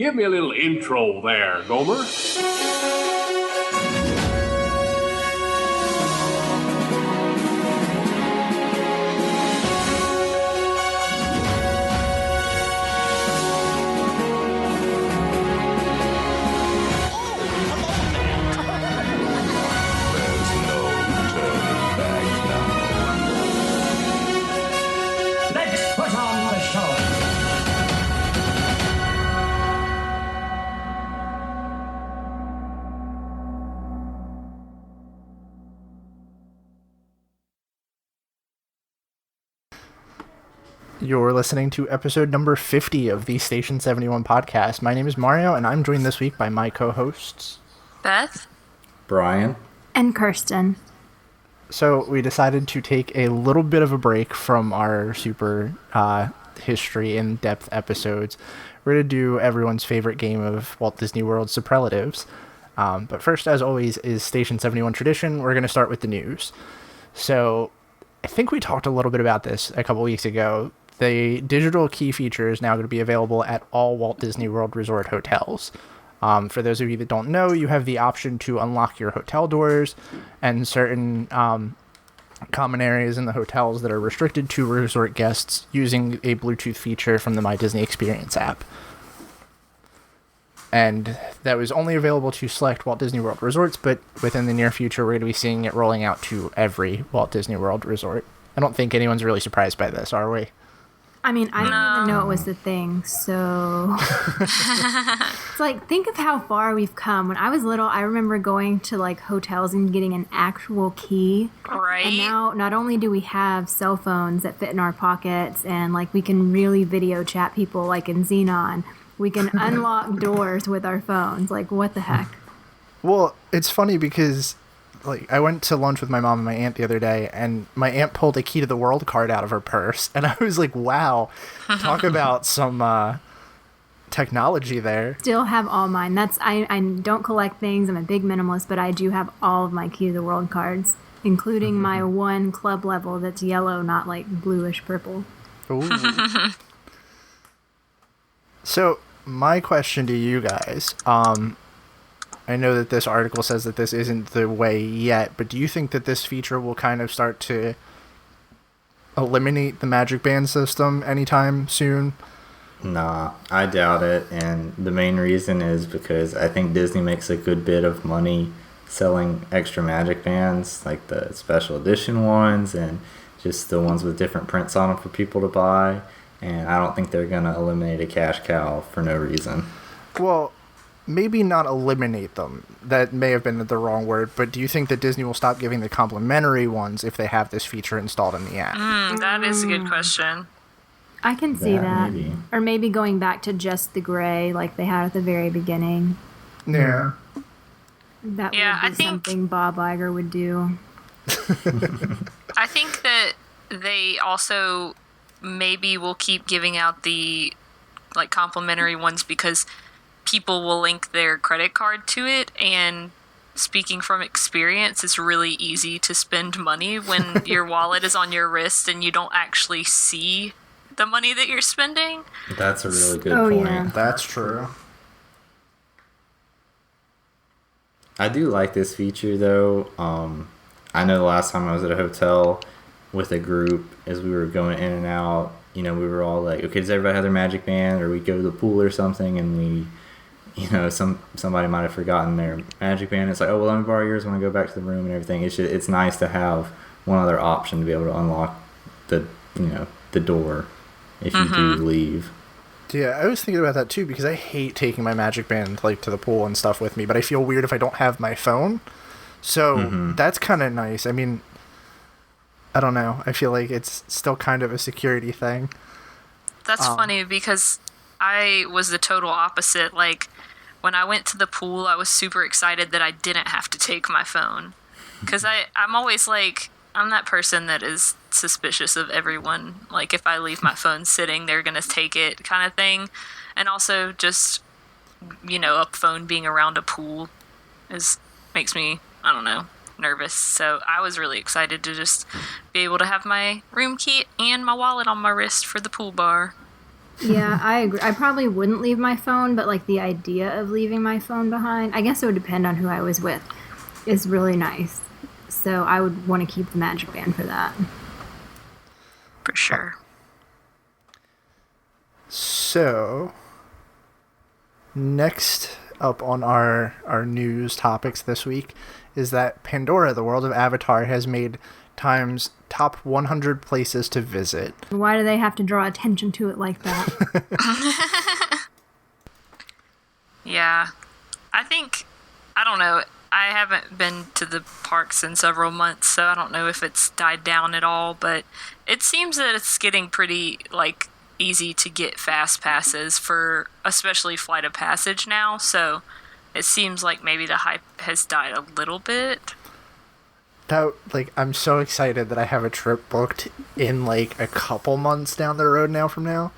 Give me a little intro there, Gomer. You're listening to episode number 50 of the Station 71 podcast. My name is Mario, and I'm joined this week by my co-hosts, Beth, Brian, and Kirsten. So we decided to take a little bit of a break from our super history in-depth episodes. We're going to do everyone's favorite game of Walt Disney World, Superlatives. But first, as always, is Station 71 tradition. We're going to start with the news. So I think we talked a little bit about this a couple weeks ago. The digital key feature is now going to be available at all Walt Disney World Resort hotels. For those of you that don't know, you have the option to unlock your hotel doors and certain common areas in the hotels that are restricted to resort guests using a Bluetooth feature from the My Disney Experience app. And that was only available to select Walt Disney World resorts, but within the near future, we're going to be seeing it rolling out to every Walt Disney World resort. I don't think anyone's really surprised by this, are we? I mean, I didn't even know it was the thing, so... It's like, think of how far we've come. When I was little, I remember going to, like, hotels and getting an actual key. Right. And now, not only do we have cell phones that fit in our pockets, and, like, we can really video chat people, like in Xenon, we can unlock doors with our phones. Like, what the heck? Well, it's funny because... Like, I went to lunch with my mom and my aunt the other day, and my aunt pulled a Key to the World card out of her purse, and I was like, wow, talk about some technology there. Still have all mine. I don't collect things. I'm a big minimalist, but I do have all of my Key to the World cards, including my one club level that's yellow, not like bluish purple. Ooh. So, my question to you guys, I know that this article says that this isn't the way yet, but do you think that this feature will kind of start to eliminate the Magic Band system anytime soon? Nah, I doubt it, and the main reason is because I think Disney makes a good bit of money selling extra Magic Bands, like the special edition ones, and just the ones with different prints on them for people to buy, and I don't think they're going to eliminate a cash cow for no reason. Well... Maybe not eliminate them. That may have been the wrong word, but do you think that Disney will stop giving the complimentary ones if they have this feature installed in the app? That is a good question. I can see that. Maybe. Or maybe going back to just the gray like they had at the very beginning. Yeah. That would be something Bob Iger would do. I think that they also maybe will keep giving out the like complimentary ones because people will link their credit card to it, and speaking from experience, it's really easy to spend money when your wallet is on your wrist and you don't actually see the money that you're spending. That's a really good point. Yeah. That's true. I do like this feature, though. I know the last time I was at a hotel with a group, as we were going in and out, we were all like, okay, does everybody have their Magic Band? Or we go to the pool or something, and we... somebody might have forgotten their Magic Band. It's like, oh, well, let me borrow yours when I go back to the room and everything. It's nice to have one other option to be able to unlock the door if you do leave. Yeah, I was thinking about that too because I hate taking my Magic Band like to the pool and stuff with me, but I feel weird if I don't have my phone. So that's kind of nice. I mean, I don't know. I feel like it's still kind of a security thing. That's funny because I was the total opposite. Like, when I went to the pool, I was super excited that I didn't have to take my phone. Because I'm always like, I'm that person that is suspicious of everyone. Like, if I leave my phone sitting, they're going to take it kind of thing. And also just, a phone being around a pool makes me, I don't know, nervous. So I was really excited to just be able to have my room key and my wallet on my wrist for the pool bar. Yeah, I agree. I probably wouldn't leave my phone, but like the idea of leaving my phone behind, I guess it would depend on who I was with, is really nice. So I would want to keep the Magic Band for that. For sure. So, next up on our news topics this week is that Pandora, the world of Avatar, has made Time's top 100 places to visit. Why do they have to draw attention to it like that? Yeah. I don't know. I haven't been to the parks in several months, so I don't know if it's died down at all, but it seems that it's getting pretty, like, easy to get fast passes for especially Flight of Passage now, so it seems like maybe the hype has died a little bit. I'm so excited that I have a trip booked in like a couple months down the road now from now,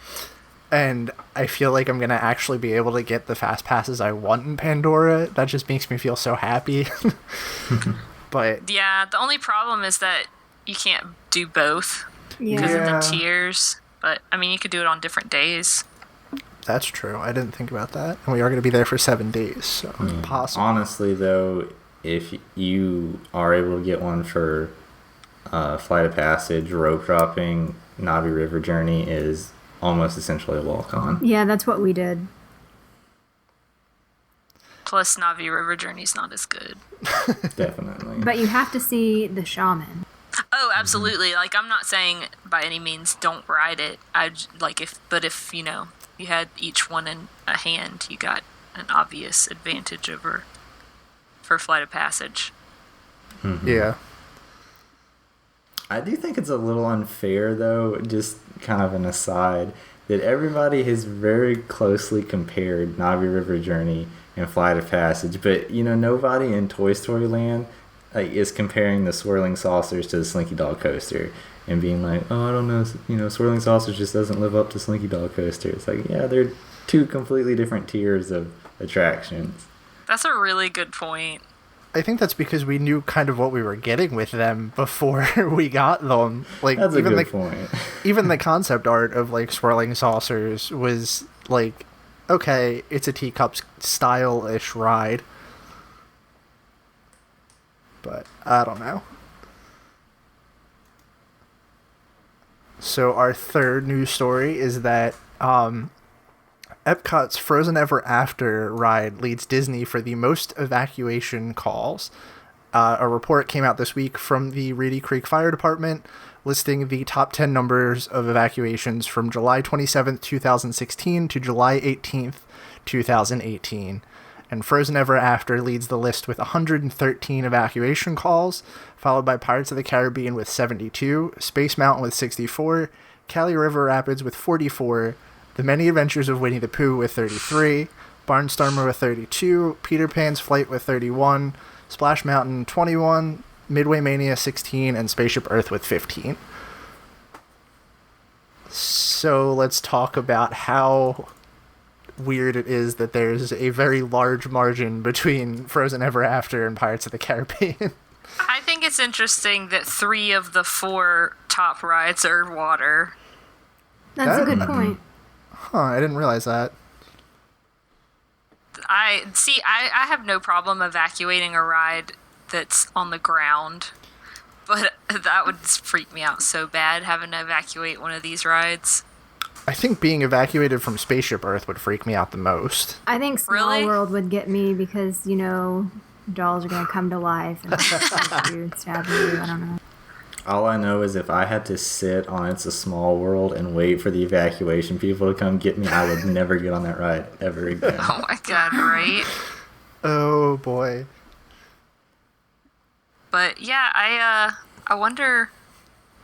and I feel like I'm gonna actually be able to get the fast passes I want in Pandora. That just makes me feel so happy. But yeah, the only problem is that you can't do both because of the tiers. But I mean, you could do it on different days. That's true. I didn't think about that. And we are going to be there for 7 days, so possible. Honestly, though, if you are able to get one for Flight of Passage, rope dropping, Navi River Journey is almost essentially a walk-on. Yeah, that's what we did. Plus, Navi River Journey's not as good. Definitely. But you have to see the shaman. Oh, absolutely. Like, I'm not saying by any means don't ride it. If you know, you had each one in a hand, you got an obvious advantage over for Flight of Passage. Mm-hmm. Yeah. I do think it's a little unfair, though, just kind of an aside, that everybody has very closely compared Navi River Journey and Flight of Passage, but, you know, nobody in Toy Story Land is comparing the Swirling Saucers to the Slinky Dog Coaster and being like, oh, I don't know, you know, Swirling Saucers just doesn't live up to Slinky Dog Coaster. It's like, yeah, they're two completely different tiers of attractions. That's a really good point. I think that's because we knew kind of what we were getting with them before we got them. Like, that's even a good point. Even the concept art of, like, Swirling Saucers was, like, okay, it's a teacup style-ish ride. But I don't know. So our third news story is that Epcot's Frozen Ever After ride leads Disney for the most evacuation calls. A report came out this week from the Reedy Creek Fire Department listing the top 10 numbers of evacuations from July 27th, 2016 to July 18th, 2018. And Frozen Ever After leads the list with 113 evacuation calls, followed by Pirates of the Caribbean with 72, Space Mountain with 64, Cali River Rapids with 44, The Many Adventures of Winnie the Pooh with 33, Barnstormer with 32, Peter Pan's Flight with 31, Splash Mountain 21, Midway Mania 16, and Spaceship Earth with 15. So let's talk about how weird it is that there's a very large margin between Frozen Ever After and Pirates of the Caribbean. I think it's interesting that 3 of the 4 top rides are water. That's a good point. Huh, I didn't realize that. I have no problem evacuating a ride that's on the ground, but that would freak me out so bad having to evacuate one of these rides. I think being evacuated from Spaceship Earth would freak me out the most. I think Small World would get me because, you know, dolls are going to come to life and stab you. I don't know. All I know is if I had to sit on It's a Small World and wait for the evacuation people to come get me, I would never get on that ride ever again. Oh my god, right? Oh boy. But yeah, I wonder.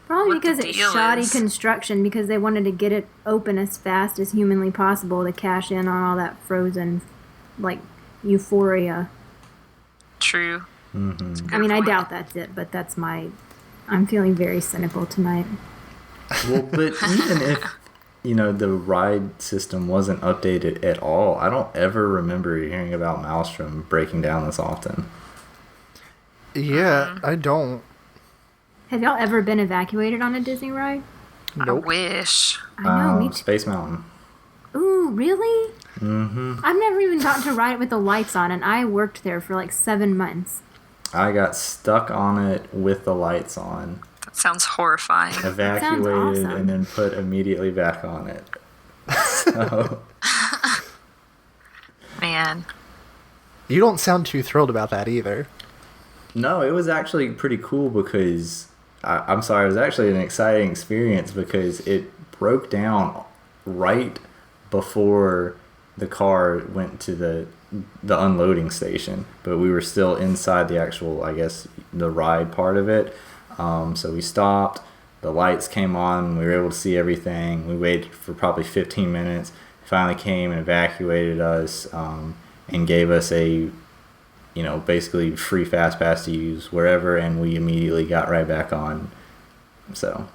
Probably because it's shoddy construction, because they wanted to get it open as fast as humanly possible to cash in on all that Frozen, like, euphoria. True. Mm-hmm. I mean, I doubt that's it, but that's I'm feeling very cynical tonight. Well, but even if, you know, the ride system wasn't updated at all, I don't ever remember hearing about Maelstrom breaking down this often. Yeah, I don't. Have y'all ever been evacuated on a Disney ride? Nope. I wish. I know, me too. Space Mountain. Ooh, really? Mm-hmm. I've never even gotten to ride it with the lights on, and I worked there for like 7 months. I got stuck on it with the lights on. That sounds horrifying. Evacuated awesome. and then put immediately back on it. So. Man. You don't sound too thrilled about that either. No, it was actually pretty cool because I'm sorry, it was actually an exciting experience because it broke down right before the car went to the unloading station, but we were still inside the actual, I guess, the ride part of it. So we stopped, the lights came on, we were able to see everything. We waited for probably 15 minutes, finally came and evacuated us, and gave us a, basically free fast pass to use wherever, and we immediately got right back on. So.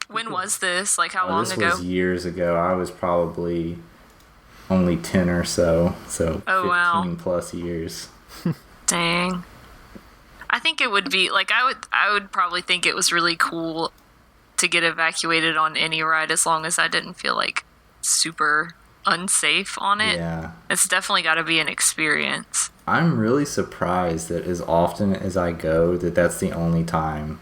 When was this? Like, how long ago? This was years ago. I was probably only 10 or so. So 15 plus years. Dang. I think it would be, like, I would probably think it was really cool to get evacuated on any ride as long as I didn't feel, like, super unsafe on it. Yeah. It's definitely got to be an experience. I'm really surprised that as often as I go, that's the only time.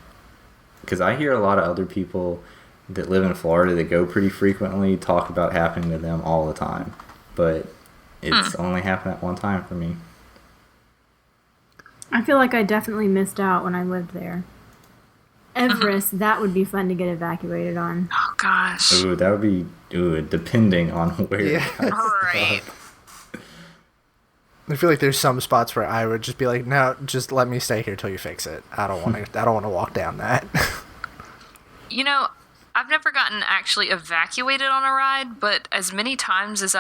Because I hear a lot of other people that live in Florida that go pretty frequently talk about happening to them all the time. But it's only happened at one time for me. I feel like I definitely missed out when I lived there. Everest, that would be fun to get evacuated on. Oh, gosh. Ooh, that would be, depending on where. Yeah. All right. I feel like there's some spots where I would just be like, no, just let me stay here till you fix it. I don't want to walk down that. I've never gotten actually evacuated on a ride, but as many times as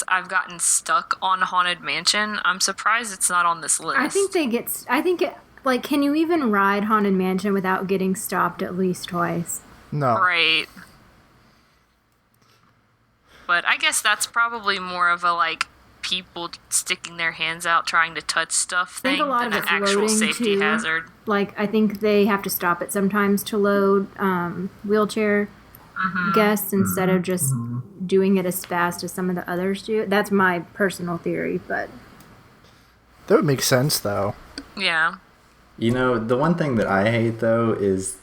I've gotten stuck on Haunted Mansion, I'm surprised it's not on this list. Can you even ride Haunted Mansion without getting stopped at least twice? No. Right. But I guess that's probably more of a, like, people sticking their hands out trying to touch stuff thing than an actual safety hazard. Like, I think they have to stop it sometimes to load wheelchair guests instead of just doing it as fast as some of the others do. That's my personal theory, but... That would make sense, though. Yeah. The one thing that I hate, though, is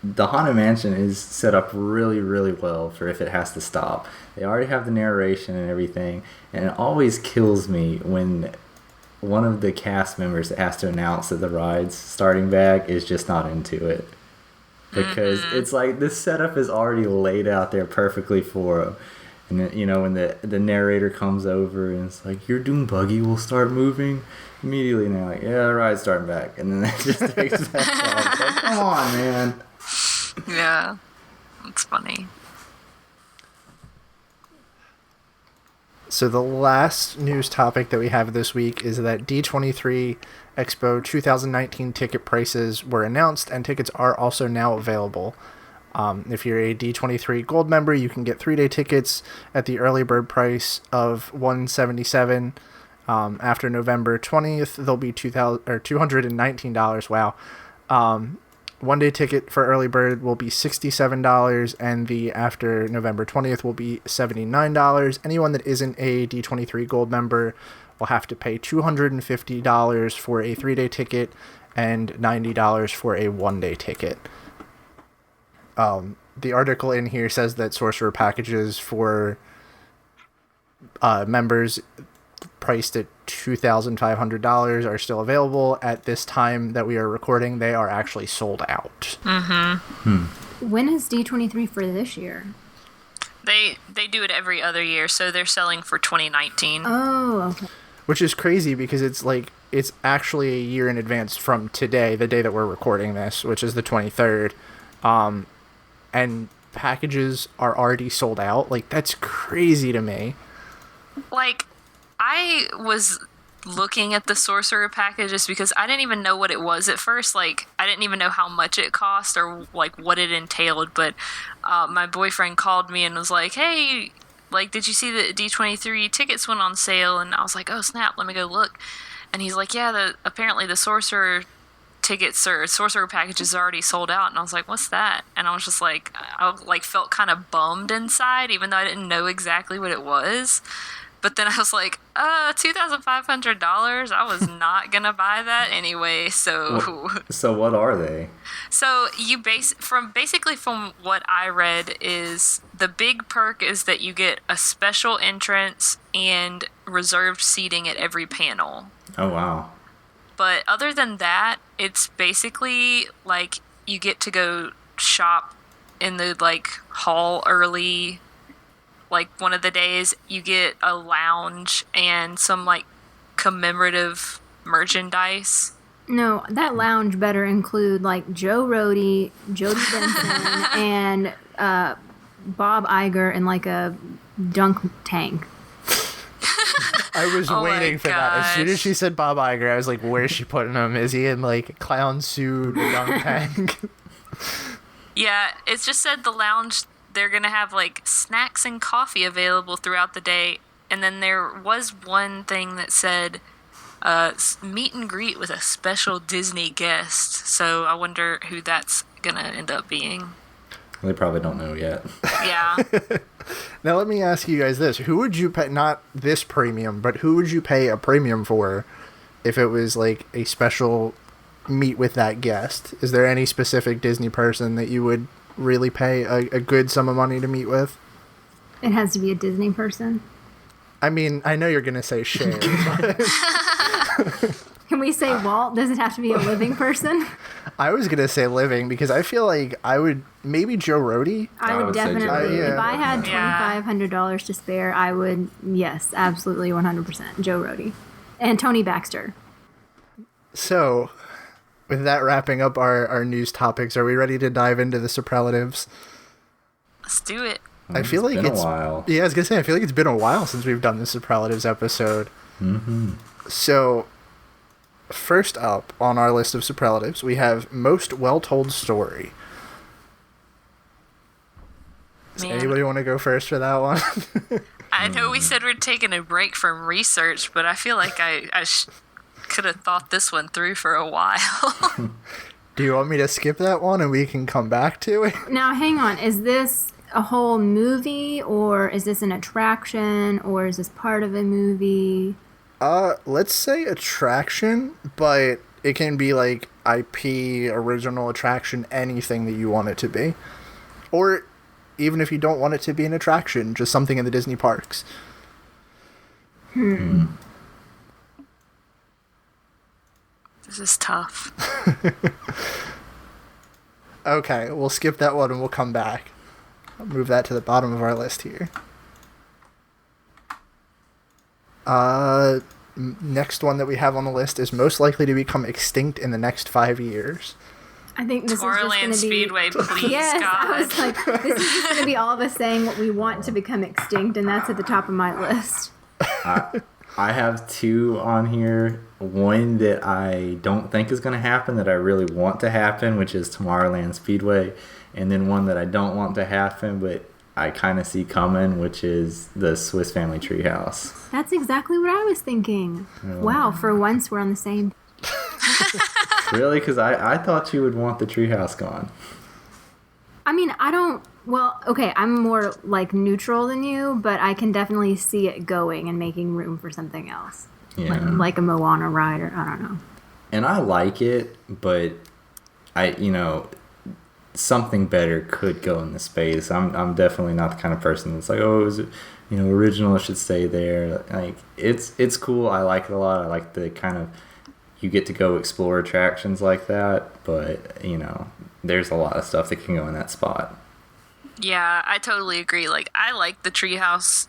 the Haunted Mansion is set up really, really well for if it has to stop. They already have the narration and everything, and it always kills me when one of the cast members that has to announce that the ride's starting back is just not into it. Because it's like, this setup is already laid out there perfectly for them. And then, when the narrator comes over and it's like, your doom buggy will start moving immediately, and they're like, yeah, the ride's starting back. And then it just takes back off. It's like, come on, man. Yeah. That's funny. So the last news topic that we have this week is that D23 Expo 2019 ticket prices were announced, and tickets are also now available. If you're a D23 Gold member, you can get 3-day tickets at the early bird price of $177. After November 20th, they'll be $219. Wow. 1-day ticket for early bird will be $67, and the after November 20th will be $79. Anyone that isn't a D23 Gold member will have to pay $250 for a 3-day ticket and $90 for a 1-day ticket. The article in here says that Sorcerer packages for members priced at $2,500 are still available. At this time that we are recording, they are actually sold out. When is D23 for this year? They do it every other year, so they're selling for 2019. Oh, okay. Which is crazy because it's actually a year in advance from today, the day that we're recording this, which is the 23rd. And packages are already sold out. Like, that's crazy to me. Like, I was looking at the Sorcerer packages because I didn't even know what it was at first. Like, I didn't even know how much it cost or, like, what it entailed. But my boyfriend called me and was like, hey, like, did you see the D23 tickets went on sale? And I was like, oh, snap, let me go look. And he's like, yeah, apparently the Sorcerer tickets or sorcerer packages are already sold out. And I was like, what's that? And I was just like, I like felt kind of bummed inside, even though I didn't know exactly what it was. But then I was like, $2,500? I was not going to buy that anyway, so... So what are they? So you basically from what I read is the big perk is that you get a special entrance and reserved seating at every panel. Oh, wow. But other than that, it's basically like you get to go shop in the like hall early. Like one of the days you get a lounge and some like commemorative merchandise. No, that lounge better include like Joe Rohde, Jody Benson, and Bob Iger in like a dunk tank. I was waiting for that. As soon as she said Bob Iger, I was like, where's she putting him? Is he in like a clown suit, a dunk tank? Yeah, it's just said the lounge, they're going to have like snacks and coffee available throughout the day. And then there was one thing that said meet and greet with a special Disney guest. So I wonder who that's going to end up being. They probably don't know yet. Yeah. Now let me ask you guys this. Who would you pay, not this premium, but who would you pay a premium for if it was like a special meet with that guest? Is there any specific Disney person that you would really pay a good sum of money to meet with? It has to be a Disney person. I mean, I know you're going to say Cher. But... Can we say Walt? Does it have to be a living person? I was going to say living because I feel like I would, maybe Joe Rohde. I would definitely, if I had Yeah. $2,500 to spare, I would, yes, absolutely 100%, Joe Rohde. And Tony Baxter. So, with that wrapping up our news topics, are we ready to dive into the superlatives? Let's do it. I feel like been a while. Yeah, I was going to say, I feel like it's been a while since we've done the superlatives episode. Mm-hmm. So, first up on our list of superlatives, we have most well-told story. Does anybody want to go first for that one? I know we said we're taking a break from research, but I feel like I could have thought this one through for a while. Do you want me to skip that one and we can come back to it? Now, hang on. Is this a whole movie, or is this an attraction, or is this part of a movie? Let's say attraction, but it can be like IP, original attraction, anything that you want it to be. Or even if you don't want it to be an attraction, just something in the Disney parks. This is tough. Okay, we'll skip that one and we'll come back. I'll move that to the bottom of our list here. Next one that we have on the list is most likely to become extinct in the next 5 years. I think this Tomorrowland is just going to be... Speedway, please, Yes, God. I was like, this is just going to be all of us saying what we want to become extinct, and that's at the top of my list. I have two on here. One that I don't think is going to happen that I really want to happen, which is Tomorrowland Speedway. And then one that I don't want to happen, but I kind of see coming, which is the Swiss Family Treehouse. That's exactly what I was thinking. Wow, for once we're on the same... Really? Because I thought you would want the treehouse gone. I mean, I don't... Well, okay, I'm more, like, neutral than you, but I can definitely see it going and making room for something else. Yeah. Like a Moana ride, or I don't know. And I like it, but something better could go in the space. I'm definitely not the kind of person that's like, oh, it was, original, it should stay there. Like, it's cool. I like it a lot. I like the kind of, you get to go explore attractions like that, but, there's a lot of stuff that can go in that spot. Yeah, I totally agree. Like, I like the treehouse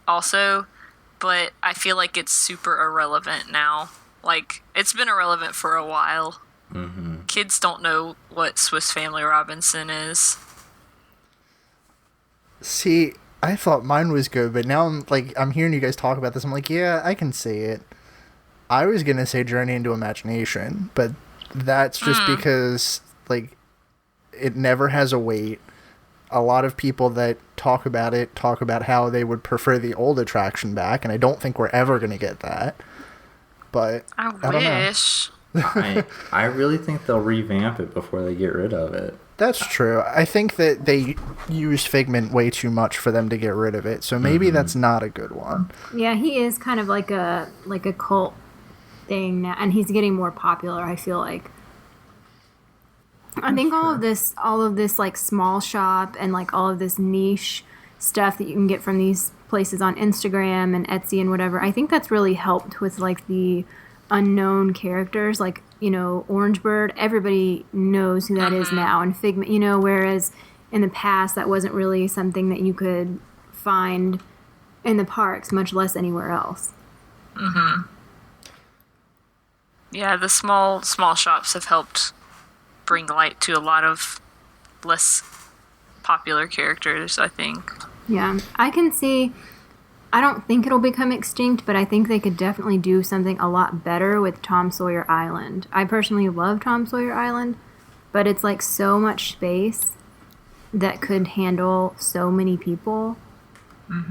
also, but I feel like it's super irrelevant now. Like, it's been irrelevant for a while. Mm-hmm. Kids don't know what Swiss Family Robinson is. See, I thought mine was good, but now I'm hearing you guys talk about this. I'm like, yeah, I can see it. I was going to say Journey into Imagination, but that's just because, like, it never has a wait. A lot of people that talk about how they would prefer the old attraction back, and I don't think we're ever going to get that. But I don't know. wish. I really think they'll revamp it before they get rid of it. That's true. I think that they use Figment way too much for them to get rid of it, so maybe that's not a good one. Yeah, he is kind of like a cult thing now, and he's getting more popular, I feel like. I think all of this like small shop and like all of this niche stuff that you can get from these places on Instagram and Etsy and whatever, I think that's really helped with like the unknown characters, like, you know, Orange Bird. Everybody knows who that is now, and Figment, you know, whereas in the past that wasn't really something that you could find in the parks, much less anywhere else. Yeah, the small shops have helped bring light to a lot of less popular characters, I think. Yeah, I can see. I don't think it'll become extinct, but I think they could definitely do something a lot better with Tom Sawyer Island. I personally love Tom Sawyer Island, but it's like so much space that could handle so many people.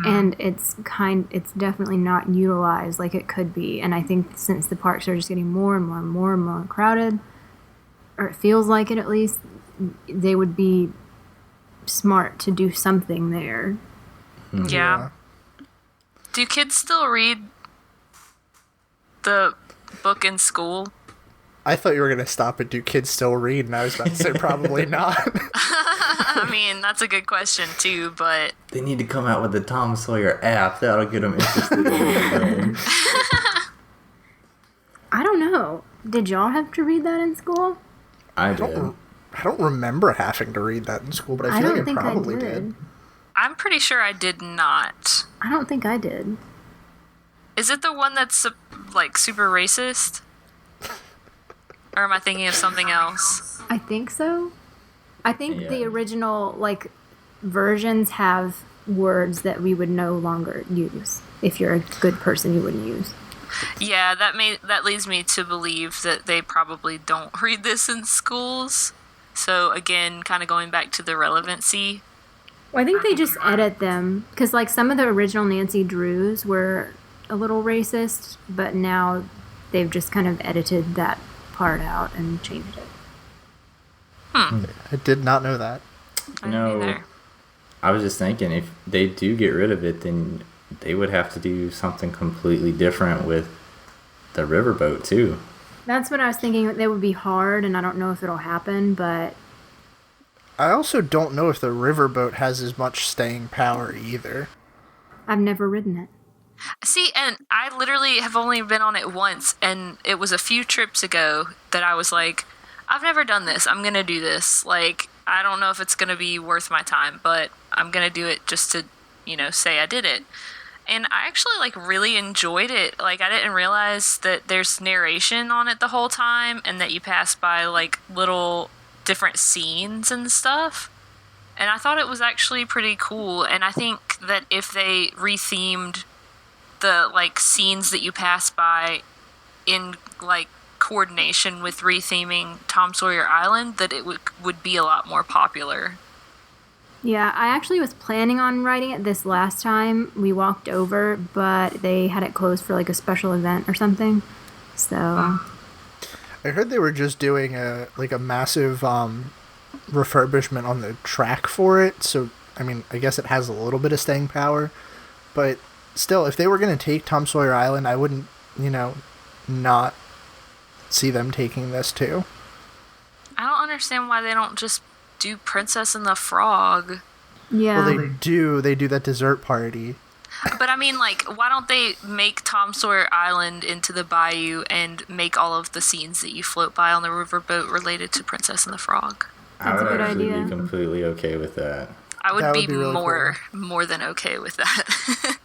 And it's definitely not utilized like it could be. And I think since the parks are just getting more and more and more and more crowded, or it feels like it at least, they would be smart to do something there. Yeah. Do kids still read the book in school? I thought you were going to stop at do kids still read, and I was about to say probably not. I mean, that's a good question too, but... They need to come out with the Tom Sawyer app. That'll get them interested in it. I don't know. Did y'all have to read that in school? I did. I don't remember having to read that in school, but I feel like I probably did. I'm pretty sure I did not. I don't think I did. Is it the one that's, like, super racist? Or am I thinking of something else? I think so. I think the original, like, versions have words that we would no longer use. If you're a good person, you wouldn't use. Yeah, that leads me to believe that they probably don't read this in schools. So, again, kind of going back to the relevancy. Well, I think they just edit them. Because, like, some of the original Nancy Drews were a little racist, but now they've just kind of edited that part out and changed it. I did not know that. I was just thinking, if they do get rid of it, then they would have to do something completely different with the riverboat, too. That's what I was thinking. That would be hard, and I don't know if it'll happen, but... I also don't know if the riverboat has as much staying power either. I've never ridden it. See, and I literally have only been on it once, and it was a few trips ago that I was like, I've never done this. I'm going to do this. Like, I don't know if it's going to be worth my time, but I'm going to do it just to, you know, say I did it. And I actually, like, really enjoyed it. Like, I didn't realize that there's narration on it the whole time, and that you pass by, like, little different scenes and stuff. And I thought it was actually pretty cool. And I think that if they rethemed the, like, scenes that you pass by in, like, coordination with retheming Tom Sawyer Island, that it would be a lot more popular. Yeah, I actually was planning on riding it this last time. We walked over, but they had it closed for, like, a special event or something. So... I heard they were just doing a massive refurbishment on the track for it. So, I mean, I guess it has a little bit of staying power. But still, if they were going to take Tom Sawyer Island, I wouldn't, you know, not see them taking this too. I don't understand why they don't just do Princess and the Frog. Yeah. Well, they do that dessert party. But I mean, like, why don't they make Tom Sawyer Island into the bayou and make all of the scenes that you float by on the riverboat related to Princess and the Frog? That's a good idea. I would be completely okay with that. I would be really more than okay with that.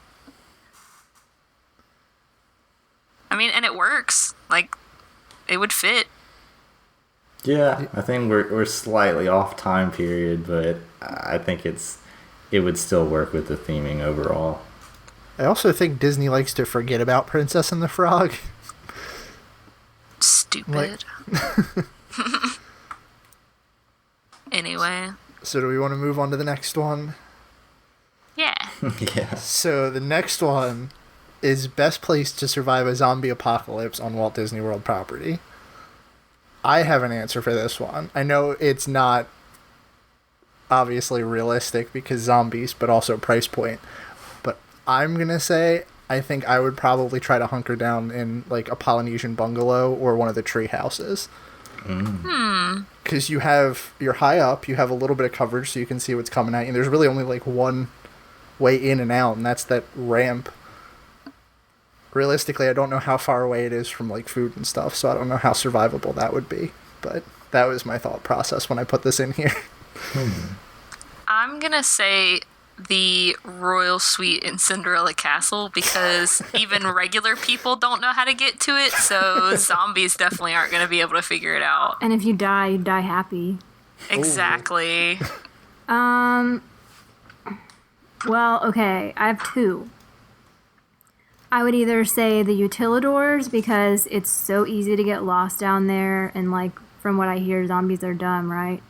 I mean, and it works. Like, it would fit. Yeah, I think we're slightly off time period, but I think it would still work with the theming overall. I also think Disney likes to forget about Princess and the Frog. Stupid. Anyway. So do we want to move on to the next one? Yeah. Yeah. So the next one is best place to survive a zombie apocalypse on Walt Disney World property. I have an answer for this one. I know it's not obviously realistic because zombies, but also price point. But I'm going to say I think I would probably try to hunker down in like a Polynesian bungalow or one of the tree houses. Because you're high up, you have a little bit of coverage so you can see what's coming at you. And there's really only like one way in and out, and that's that ramp. Realistically, I don't know how far away it is from like food and stuff, so I don't know how survivable that would be. But that was my thought process when I put this in here. I'm gonna say the Royal Suite in Cinderella Castle because even regular people don't know how to get to it, so zombies definitely aren't gonna be able to figure it out. And if you die happy. Exactly. Well, okay, I have two. I would either say the utilidors because it's so easy to get lost down there, and like from what I hear, zombies are dumb, right?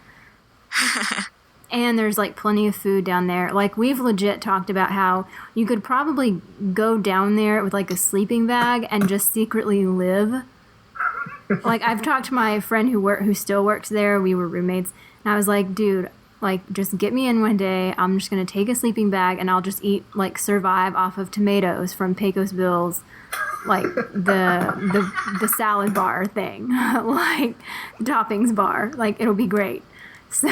And there's like plenty of food down there. Like we've legit talked about how you could probably go down there with like a sleeping bag and just secretly live. Like I've talked to my friend who still works there. We were roommates, and I was like, dude, like just get me in one day. I'm just gonna take a sleeping bag and I'll just eat like survive off of tomatoes from Pecos Bill's, like the salad bar thing, like toppings bar. Like it'll be great. So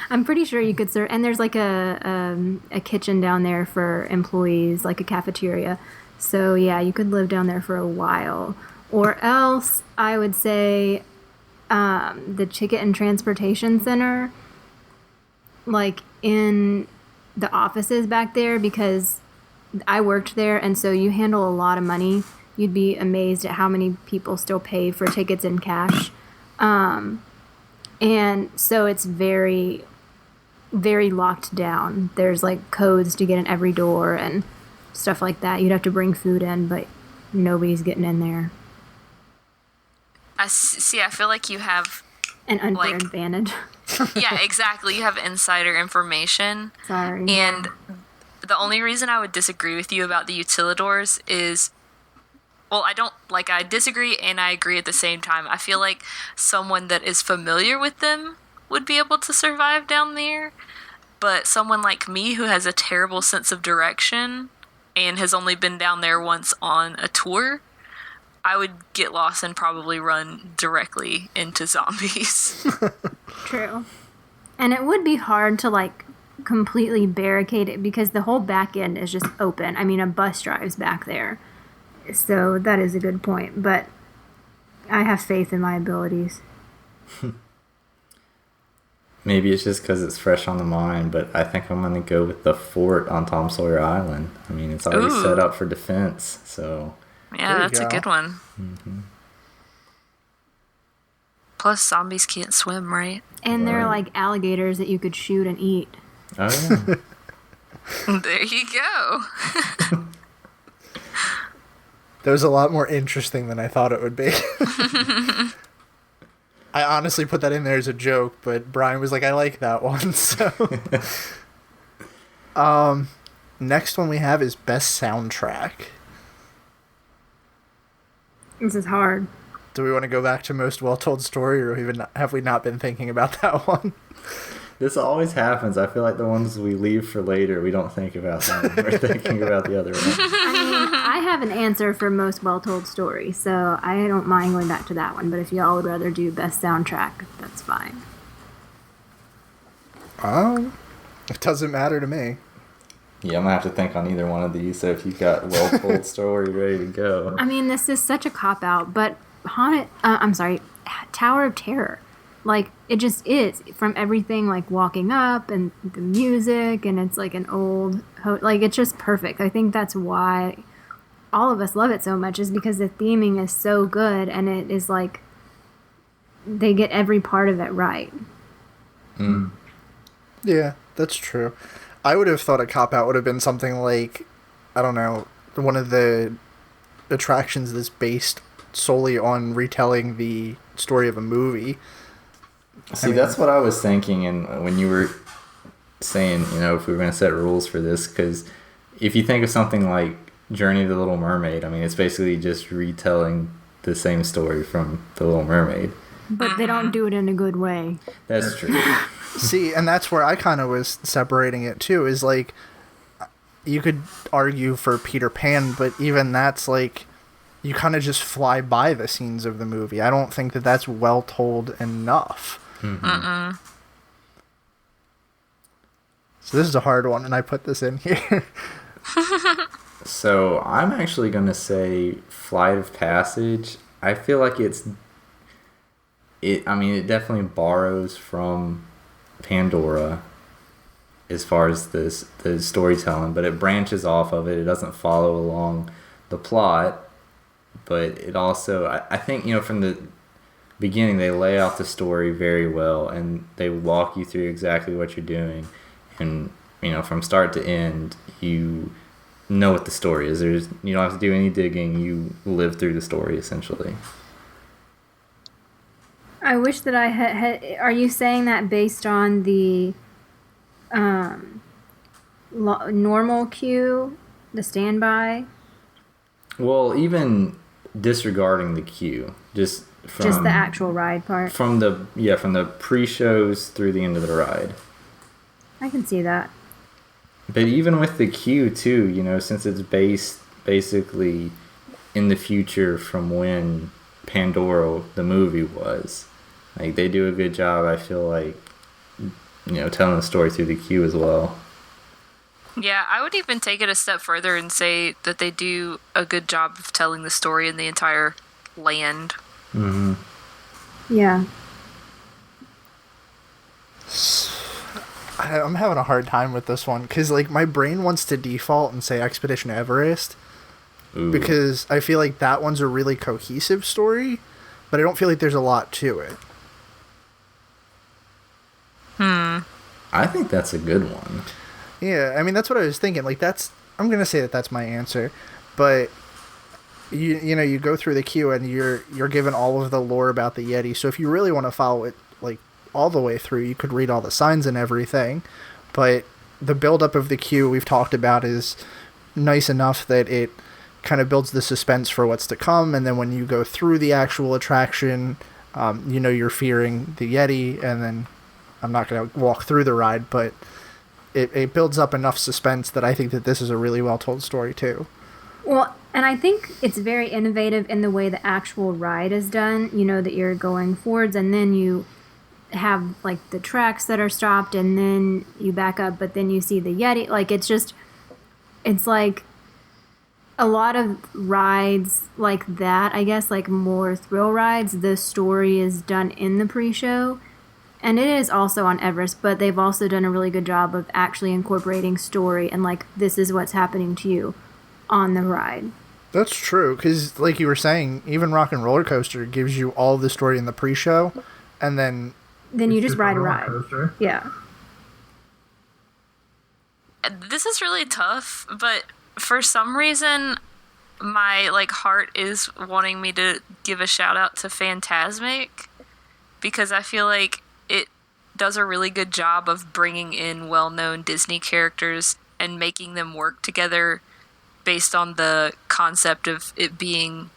I'm pretty sure you could serve, and there's like a kitchen down there for employees, like a cafeteria. So yeah, you could live down there for a while. Or else I would say the Ticket and Transportation Center, like in the offices back there, because I worked there, and so you handle a lot of money. You'd be amazed at how many people still pay for tickets in cash. And so it's very, very locked down. There's like codes to get in every door and stuff like that. You'd have to bring food in, but nobody's getting in there. I feel like you have an unfair advantage. Yeah, exactly. You have insider information. Sorry. And the only reason I would disagree with you about the utilidors is, well, I disagree and I agree at the same time. I feel like someone that is familiar with them would be able to survive down there, but someone like me who has a terrible sense of direction and has only been down there once on a tour, I would get lost and probably run directly into zombies. True. And it would be hard to like completely barricade it because the whole back end is just open. I mean, a bus drives back there. So that is a good point, but I have faith in my abilities. Maybe it's just because it's fresh on the mind, but I think I'm going to go with the fort on Tom Sawyer Island. I mean, it's already set up for defense, so... Yeah, that's a good one. Mm-hmm. Plus, zombies can't swim, right? And there are like alligators that you could shoot and eat. Oh, yeah. There you go. That was a lot more interesting than I thought it would be. I honestly put that in there as a joke, but Brian was like, I like that one. So, next one we have is best soundtrack. This is hard. Do we want to go back to most well-told story, or have we not been thinking about that one? This always happens. I feel like the ones we leave for later, we don't think about them. We're thinking about the other ones. I have an answer for most well-told story, so I don't mind going back to that one. But if y'all would rather do best soundtrack, that's fine. It doesn't matter to me. Yeah, I'm going to have to think on either one of these, so if you've got well-told story ready to go. I mean, this is such a cop-out, but Tower of Terror. Like, it just is. From everything, like, walking up and the music, and it's like an old... like, it's just perfect. I think that's why all of us love it so much, is because the theming is so good, and it is like... they get every part of it right. Mm. Yeah, that's true. I would have thought a cop-out would have been something like, I don't know, one of the attractions that's based solely on retelling the story of a movie. See, that's what I was thinking, and when you were saying, you know, if we were going to set rules for this, because if you think of something like Journey of the Little Mermaid, I mean, it's basically just retelling the same story from The Little Mermaid. But they don't do it in a good way. That's true. See, and that's where I kind of was separating it too, is like, you could argue for Peter Pan, but even that's like, you kind of just fly by the scenes of the movie. I don't think that that's well told enough. Mm-hmm. So this is a hard one, and I put this in here. So I'm actually going to say Flight of Passage. I feel like it definitely borrows from Pandora as far as the storytelling, but it branches off of it. It doesn't follow along the plot, but it also, I think, from the beginning, they lay out the story very well, and they walk you through exactly what you're doing. And, from start to end, you know what the story is. You don't have to do any digging. You live through the story, essentially. I wish that I had... Are you saying that based on the normal queue, the standby? Well, even disregarding the queue, just the actual ride part? From the pre-shows through the end of the ride. I can see that. But even with the queue, too, since it's based basically in the future from when Pandora, the movie, was, like, they do a good job, I feel like, telling the story through the queue as well. Yeah, I would even take it a step further and say that they do a good job of telling the story in the entire land. Mm-hmm. Yeah. I'm having a hard time with this one because, like, my brain wants to default and say Expedition Everest. Ooh. Because I feel like that one's a really cohesive story, but I don't feel like there's a lot to it. I think that's a good one. Yeah, I mean, that's what I was thinking. Like, I'm going to say that that's my answer. But, you go through the queue and you're given all of the lore about the Yeti. So if you really want to follow it, like, all the way through, you could read all the signs and everything. But the buildup of the queue we've talked about is nice enough that it kind of builds the suspense for what's to come. And then when you go through the actual attraction, you're fearing the Yeti. And then I'm not going to walk through the ride, but it builds up enough suspense that I think that this is a really well told story too. Well, and I think it's very innovative in the way the actual ride is done, that you're going forwards and then you have like the tracks that are stopped and then you back up, but then you see the Yeti. Like, it's like a lot of rides like that, I guess, like more thrill rides, the story is done in the pre-show. And it is also on Everest, but they've also done a really good job of actually incorporating story and, like, this is what's happening to you on the ride. That's true, because, like you were saying, even Rock and Roller Coaster gives you all the story in the pre-show, and then you just ride a ride. Yeah. This is really tough, but for some reason, my, like, heart is wanting me to give a shout-out to Fantasmic, because I feel like it does a really good job of bringing in well-known Disney characters and making them work together based on the concept of it being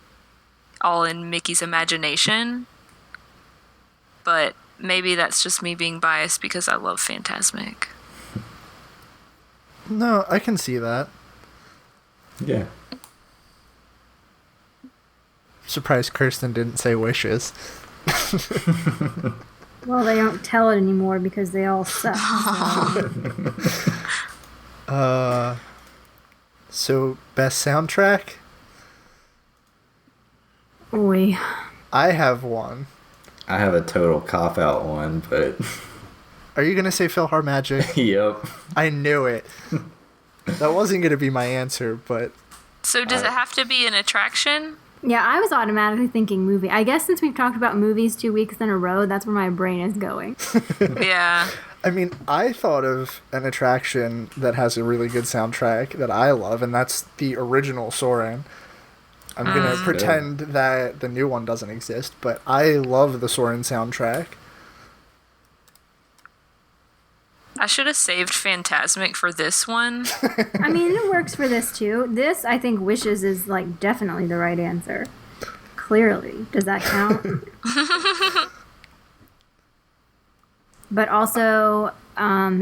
all in Mickey's imagination. But maybe that's just me being biased because I love Fantasmic. No, I can see that. Yeah. Surprised Kirsten didn't say Wishes. Well, they don't tell it anymore because they all suck. So best soundtrack? Oi. I have one. I have a total cop-out one, but... Are you going to say PhilharMagic? Yep. I knew it. That wasn't going to be my answer, but... So does it have to be an attraction? Yeah, I was automatically thinking movie. I guess since we've talked about movies 2 weeks in a row, that's where my brain is going. Yeah. I mean, I thought of an attraction that has a really good soundtrack that I love, and that's the original Soarin'. I'm going to pretend that the new one doesn't exist, but I love the Soarin' soundtrack. I should have saved Fantasmic for this one. I mean, it works for this too. This, I think, Wishes is, like, definitely the right answer. Clearly. Does that count? but also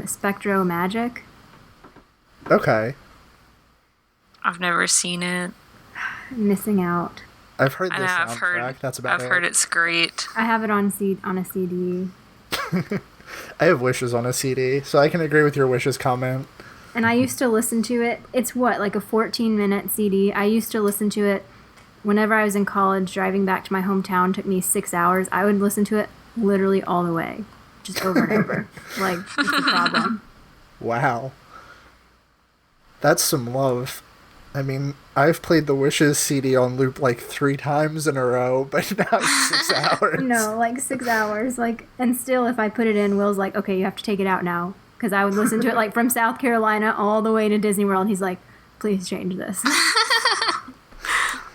Spectro Magic. Okay. I've never seen it. Missing out. I've heard I this know, soundtrack. That's about it. I've heard it's great. I have it on a CD. I have Wishes on a CD, so I can agree with your Wishes comment. And I used to listen to it. It's like a 14-minute CD. I used to listen to it whenever I was in college. Driving back to my hometown took me 6 hours. I would listen to it literally all the way, just over and over. Like, it's a problem. Wow. That's some love. I mean, I've played the Wishes CD on loop like 3 times in a row, but not 6 hours. No, like 6 hours. And still, if I put it in, Will's like, okay, you have to take it out now. Because I would listen to it like from South Carolina all the way to Disney World. And he's like, please change this.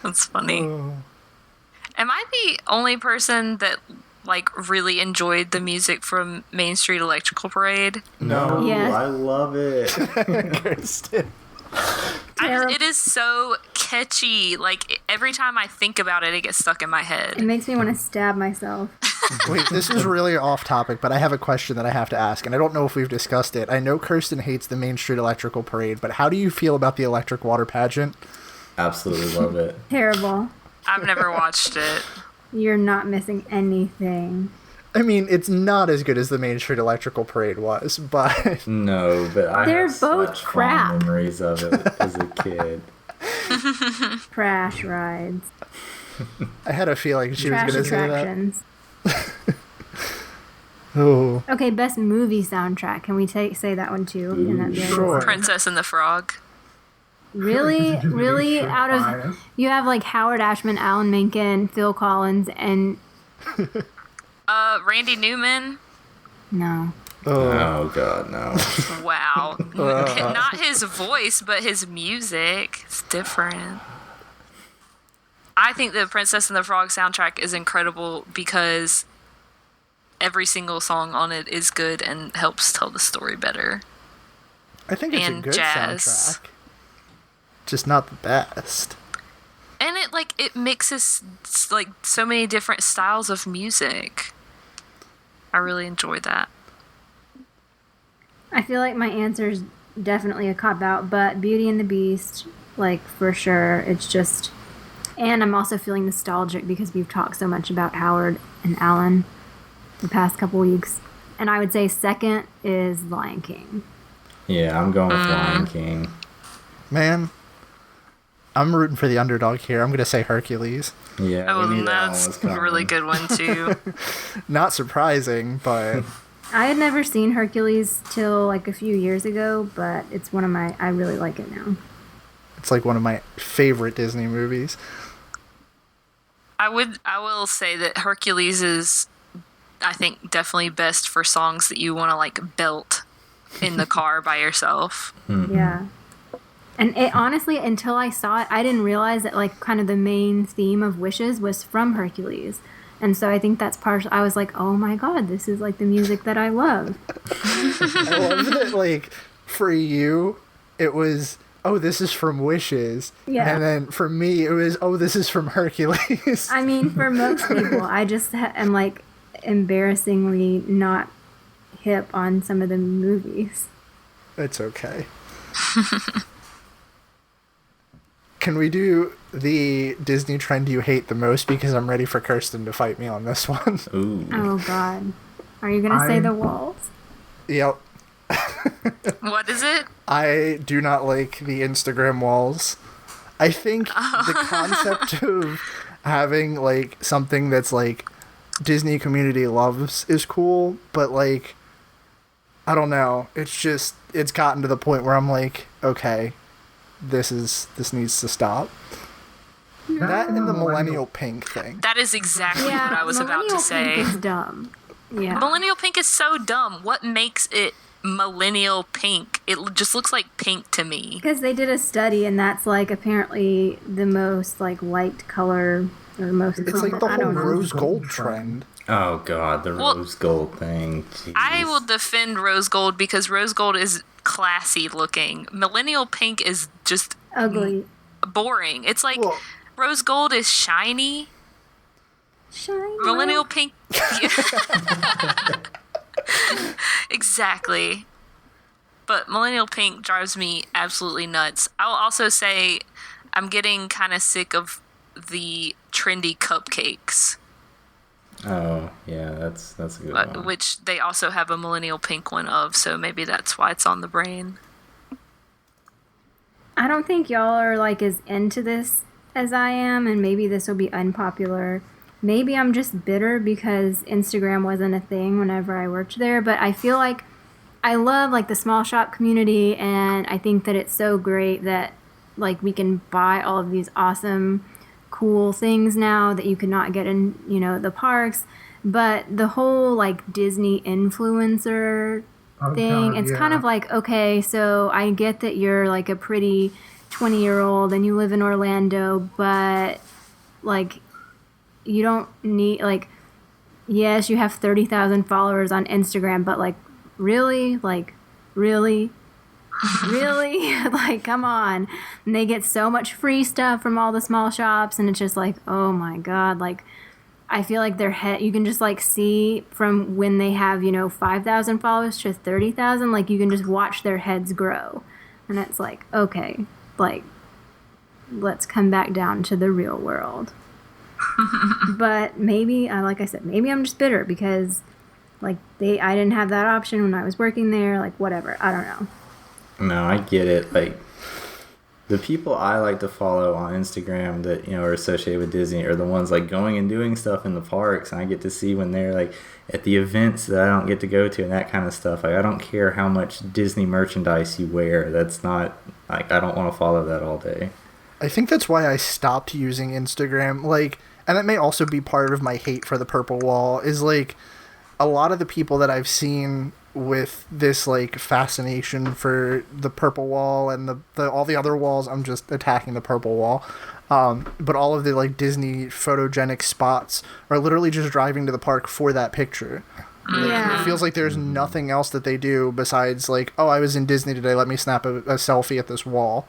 That's funny. Am I the only person that like really enjoyed the music from Main Street Electrical Parade? No, Yes. I love it. Kirsten. It is so catchy. Like, every time I think about it, it gets stuck in my head. It makes me want to stab myself. Wait, this is really off topic, but I have a question that I have to ask, and I don't know if we've discussed it. I know Kirsten hates the Main Street Electrical Parade, but how do you feel about the electric water pageant? Absolutely love it. Terrible. I've never watched it. You're not missing anything. I mean, it's not as good as the Main Street Electrical Parade was, but... No, but I They're have both such crap. fond memories of it as a kid. Trash rides. I had a feeling she Trash was going to say that. attractions. Oh. Okay, best movie soundtrack. Can we say that one too? Can that be a Sure. Princess and the Frog. Really? Really? Out of... You have like Howard Ashman, Alan Menken, Phil Collins, and... Randy Newman. No. Oh, God, no. Wow. Not his voice, but his music. It's different. I think the Princess and the Frog soundtrack is incredible because every single song on it is good and helps tell the story better. I think it's And a good jazz. soundtrack. Just not the best. And it mixes like so many different styles of music. I really enjoy that. I feel like my answer is definitely a cop-out, but Beauty and the Beast, like, for sure. It's just... And I'm also feeling nostalgic because we've talked so much about Howard and Alan the past couple weeks. And I would say second is Lion King. Yeah, I'm going with Lion King. Man, I'm rooting for the underdog here. I'm going to say Hercules. Yeah, we knew that one was That's coming. a really good one, too. Not surprising, but... I had never seen Hercules till like a few years ago, but it's one of my... I really like it now. It's like one of my favorite Disney movies. I will say that Hercules is, I think, definitely best for songs that you want to like belt in the car by yourself. Yeah. And it honestly, until I saw it, I didn't realize that like kind of the main theme of Wishes was from Hercules. And so I think that's partial. I was like, oh my God, this is like the music that I love. I love that, like, for you, it was, oh, this is from Wishes. Yeah. And then for me, it was, oh, this is from Hercules. I mean, for most people, I just am like embarrassingly not hip on some of the movies. It's okay. Can we do the Disney trend you hate the most? Because I'm ready for Kirsten to fight me on this one. Ooh. Oh God. Are you going to say the Walt? Yep. What is it? I do not like the Instagram walls. I think the concept of having, like, something that's, like, Disney community loves is cool, but, like, I don't know. It's just, it's gotten to the point where I'm like, okay, this needs to stop. That and the millennial pink thing. That is exactly what I was about to say. Millennial Pink is dumb. Yeah. Millennial pink is so dumb. What makes it millennial pink? It just looks like pink to me. Because they did a study, and that's like apparently the most like liked color or most. It's like the whole rose gold trend. Oh, God, the Well, rose gold thing. Jeez. I will defend rose gold because rose gold is classy looking. Millennial pink is just Ugly. boring. It's like Well- rose gold is shiny. Shiny. Millennial pink. Exactly. But millennial pink drives me absolutely nuts. I'll also say I'm getting kind of sick of the trendy cupcakes. Oh, yeah, that's a good one. Which they also have a millennial pink one of, so maybe that's why it's on the brain. I don't think y'all are like as into this as I am, and maybe this will be unpopular. Maybe I'm just bitter because Instagram wasn't a thing whenever I worked there, but I feel like I love like the small shop community, and I think that it's so great that like we can buy all of these awesome cool things now that you could not get in, the parks. But the whole like Disney influencer thing, it's kind of like, okay, so I get that you're like a pretty 20-year-old and you live in Orlando, but like you don't need like, yes, you have 30,000 followers on Instagram, but like really, really, like, come on. And they get so much free stuff from all the small shops, and it's just like, oh my God, like, I feel like their head, you can just like see from when they have, 5,000 followers to 30,000, like you can just watch their heads grow. And it's like, okay, like, let's come back down to the real world. But maybe, like I said, maybe I'm just bitter because like I didn't have that option when I was working there, like whatever, I don't know. No, I get it. Like, the people I like to follow on Instagram that, are associated with Disney are the ones like going and doing stuff in the parks, and I get to see when they're like at the events that I don't get to go to and that kind of stuff. Like, I don't care how much Disney merchandise you wear. That's not, like, I don't want to follow that all day. I think that's why I stopped using Instagram. Like, and that may also be part of my hate for the purple wall, is like a lot of the people that I've seen with this like fascination for the purple wall and the all the other walls, I'm just attacking the purple wall, but all of the like Disney photogenic spots are literally just driving to the park for that picture. Like, it feels like there's nothing else that they do besides like, oh, I was in Disney today, let me snap a selfie at this wall.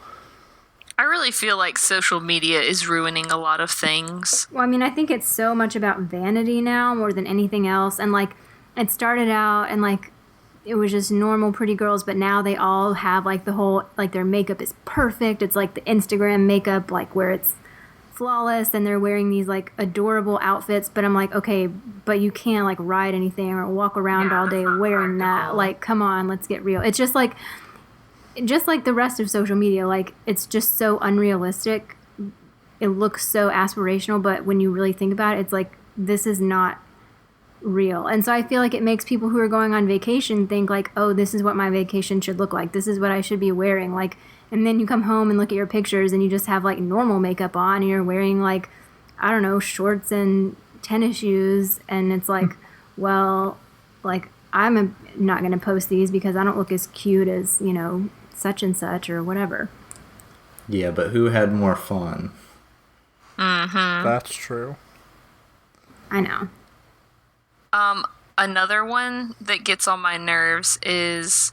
I really feel like social media is ruining a lot of things. Well, I mean, I think it's so much about vanity now more than anything else, and like it started out and like it was just normal pretty girls, but now they all have like the whole, like their makeup is perfect. It's like the Instagram makeup, like where it's flawless, and they're wearing these like adorable outfits. But I'm like, okay, but you can't like ride anything or walk around all day wearing that. Like, come on, let's get real. It's just like the rest of social media, like it's just so unrealistic. It looks so aspirational, but when you really think about it, it's like, this is not real. And so I feel like it makes people who are going on vacation think like, oh, this is what my vacation should look like, this is what I should be wearing, like, and then you come home and look at your pictures and you just have like normal makeup on and you're wearing like, I don't know, shorts and tennis shoes, and it's like, well, like I'm not going to post these because I don't look as cute as, such and such or whatever. Yeah, but who had more fun? That's true. I know. Another one that gets on my nerves is,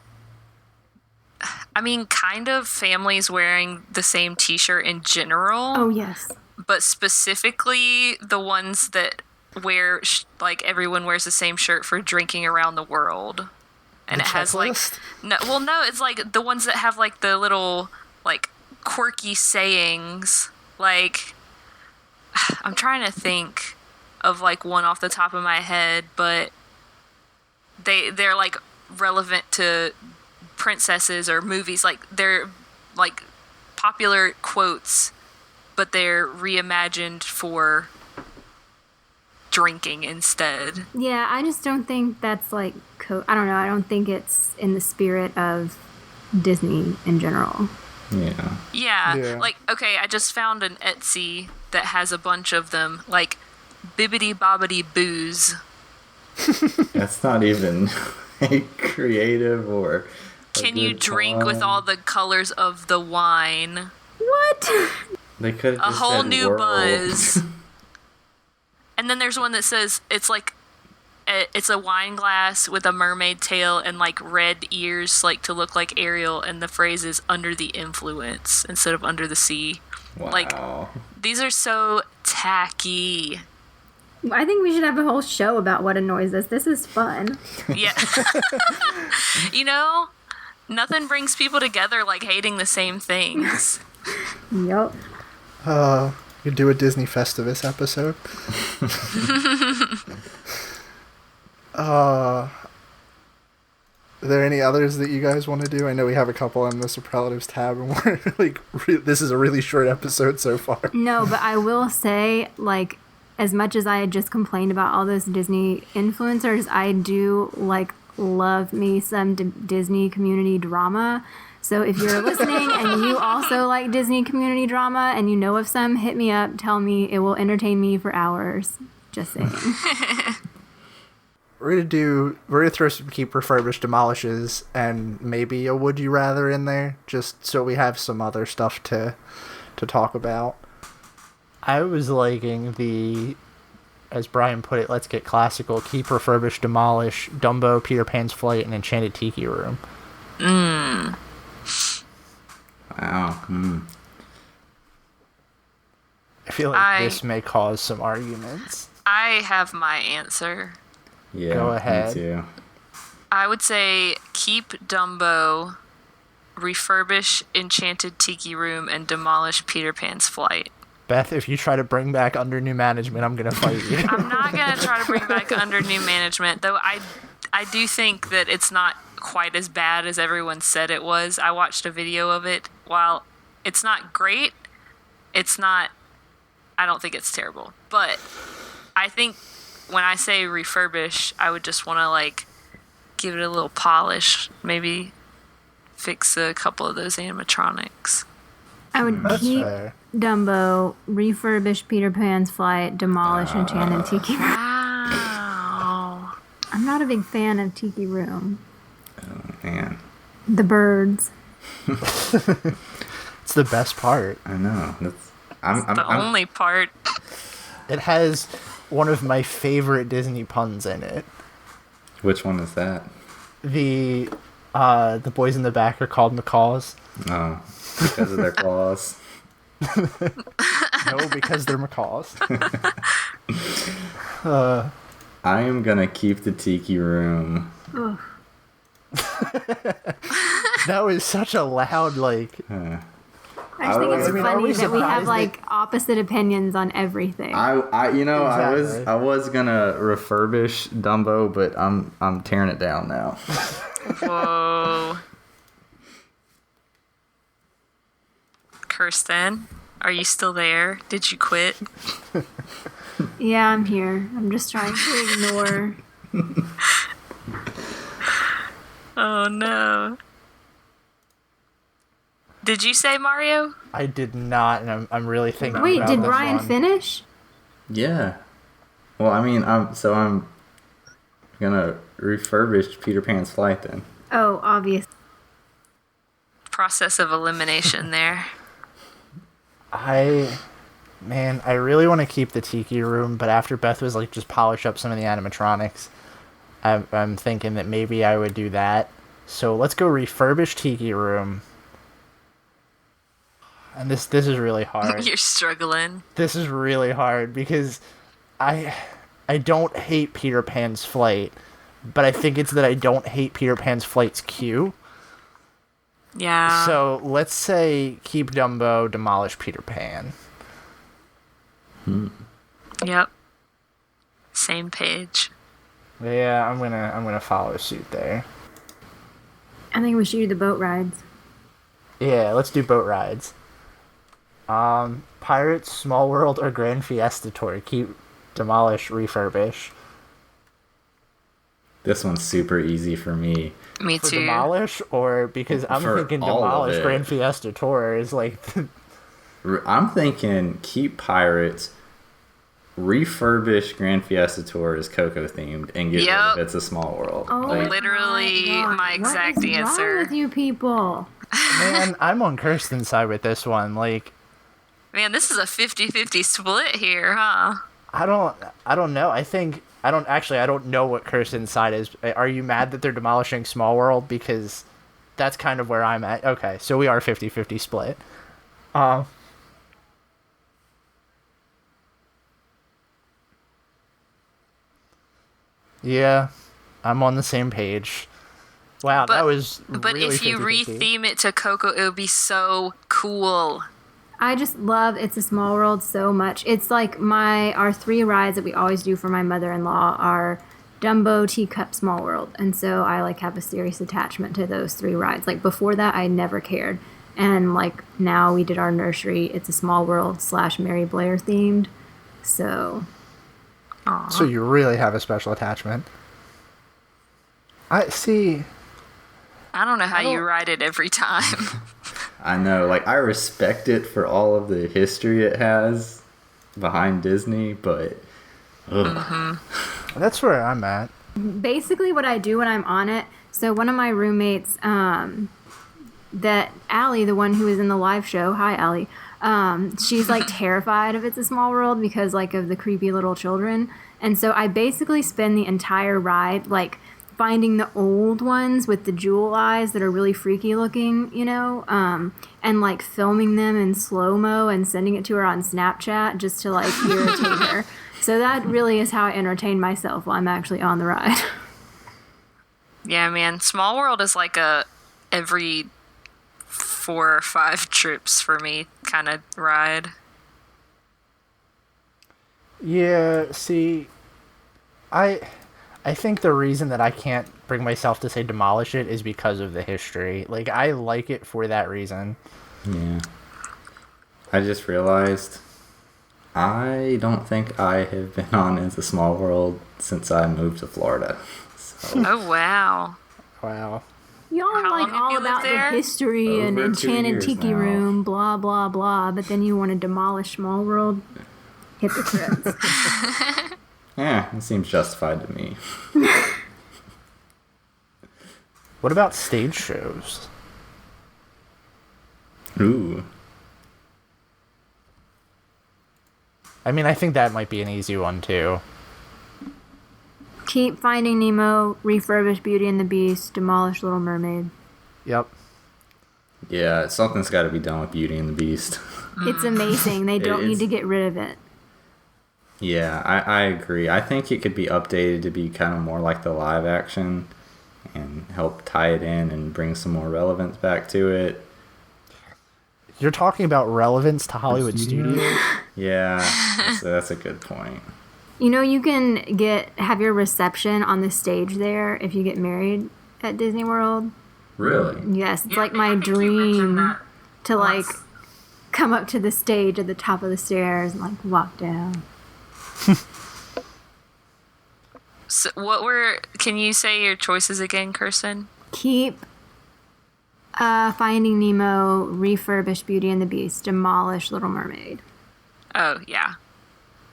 I mean, kind of families wearing the same t-shirt in general. Oh, yes. But specifically the ones that wear, like, everyone wears the same shirt for drinking around the world. And the it has, like, no, it's like the ones that have, like, the little, like, quirky sayings. Like, I'm trying to think of like one off the top of my head, but they're like relevant to princesses or movies. Like, they're like popular quotes, but they're reimagined for drinking instead. Yeah, I just don't think that's like I don't know, I don't think it's in the spirit of Disney in general. Yeah. Like, okay, I just found an Etsy that has a bunch of them, like Bibbidi Bobbidi Booze. That's not even creative or. Can you drink with all the colors of the wine? What? They could have a whole new world. buzz. And then there's one that says it's like it's a wine glass with a mermaid tail and like red ears, like to look like Ariel, and the phrase is "under the influence" instead of "under the sea." Wow. Like, these are so tacky. I think we should have a whole show about what annoys us. This is fun. Yeah. You know, nothing brings people together like hating the same things. Yup. You could do a Disney Festivus episode. Are there any others that you guys want to do? I know we have a couple on the Superlatives tab, and we're like, this is a really short episode so far. No, but I will say, like, as much as I had just complained about all those Disney influencers, I do, like, love me some Disney community drama. So if you're listening and you also like Disney community drama and you know of some, hit me up, tell me. It will entertain me for hours. Just saying. We're gonna throw some Keep Refurbished Demolishes and maybe a Would You Rather in there, just so we have some other stuff to talk about. I was liking the, as Brian put it, let's get classical, Keep Refurbished Demolish, Dumbo, Peter Pan's Flight, and Enchanted Tiki Room. Wow. I feel like this may cause some arguments. I have my answer. Yeah, Go ahead. Me too. I would say keep Dumbo, refurbish Enchanted Tiki Room, and demolish Peter Pan's Flight. Beth, if you try to bring back Under New Management, I'm gonna fight you. I'm not gonna try to bring back Under New Management, though. I do think that it's not quite as bad as everyone said it was. I watched a video of it. While it's not great, it's not. I don't think it's terrible, but I think when I say refurbish, I would just want to like give it a little polish, maybe fix a couple of those animatronics. I would keep Dumbo, refurbish Peter Pan's Flight, demolish Enchanted Tiki Room. Wow. I'm not a big fan of Tiki Room. Oh, man. The birds. It's the best part. I know. I'm the only part. It has one of my favorite Disney puns in it. Which one is that? The boys in the back are called macaws. Oh, because of their claws. No, because they're macaws. I am gonna keep the Tiki Room. That was such a loud, like... I just think it's are funny we that we have surprised like opposite opinions on everything. Exactly. I was gonna refurbish Dumbo, but I'm tearing it down now. Whoa. Kirsten, are you still there? Did you quit? Yeah, I'm here. I'm just trying to ignore. Oh no. Did you say Mario? I did not, and I'm really thinking Wait, about did this Brian one. finish? Yeah. Well, I mean, I'm gonna refurbish Peter Pan's Flight then. Oh, obvious. Process of elimination there. I really want to keep the Tiki Room, but after Beth was like, just polish up some of the animatronics, I'm thinking that maybe I would do that. So let's go refurbish Tiki Room. And this is really hard. You're struggling. This is really hard because I don't hate Peter Pan's Flight, but I think it's that I don't hate Peter Pan's Flight's queue. Yeah. So let's say keep Dumbo, demolish Peter Pan. Yep. Same page. Yeah, I'm gonna follow suit there. I think we should do the boat rides. Yeah, let's do boat rides. Pirates, Small World, or Grand Fiesta Tour. Keep, demolish, refurbish. This one's super easy for me. Me For too. demolish, or because I'm For thinking all of demolish it. Grand Fiesta Tour is like... I'm thinking keep Pirates, refurbish Grand Fiesta Tour as Coco themed, and get rid of It's a Small World. Oh, Like, Literally God. my exact what is answer. wrong with you people? Man, I'm on Kirsten's side with this one. Like, Man, this is a 50-50 split here, huh? I don't know. I don't know what Kirsten's side is. Are you mad that they're demolishing Small World? Because that's kind of where I'm at. Okay, so we are 50-50 split. Yeah, I'm on the same page. Wow, that was But really if you 50-50. retheme it to Coco, it would be so cool. I just love It's a Small World so much. It's like our 3 rides that we always do for my mother-in-law are Dumbo, Teacup, Small World. And so I like have a serious attachment to those 3 rides. Like before that, I never cared. And like now we did our nursery, It's a Small World / Mary Blair themed. So. Aww. So you really have a special attachment. I see. I don't know how you ride it every time. I know, like, I respect it for all of the history it has behind Disney, but That's where I'm at. Basically what I do when I'm on it, so one of my roommates, that Allie, the one who was in the live show, hi Allie, she's like terrified of It's a Small World because like of the creepy little children. And so I basically spend the entire ride like finding the old ones with the jewel eyes that are really freaky looking, you know, and like filming them in slow-mo and sending it to her on Snapchat just to like irritate her. So that really is how I entertain myself while I'm actually on the ride. Yeah, man. Small World is like a every 4 or 5 trips for me kind of ride. Yeah, see, I think the reason that I can't bring myself to say demolish it is because of the history. Like, I like it for that reason. yeah. I just realized I don't think I have been on It's a Small World since I moved to Florida. So, Oh, wow. Wow. Y'all are How like long have all you lived about the there? history and Over 2 Enchanted years Tiki now. Room, blah, blah, blah, but then you want to demolish Small World? Hypocrites. yeah, it seems justified to me. What about stage shows? Ooh. I mean, I think that might be an easy one, too. Keep Finding Nemo, refurbish Beauty and the Beast, demolish Little Mermaid. Yep. Yeah, something's got to be done with Beauty and the Beast. It's amazing. They don't need is. to get rid of it. Yeah, I agree. I think it could be updated to be kind of more like the live action and help tie it in and bring some more relevance back to it. You're talking about relevance to Hollywood studios? Yeah, that's a good point. You know, you can have your reception on the stage there if you get married at Disney World. Really? Yes, it's like my dream to like come up to the stage at the top of the stairs and like walk down. So can you say your choices again, Kirsten? Keep Finding Nemo, refurbish Beauty and the Beast, demolish Little Mermaid. Oh, yeah.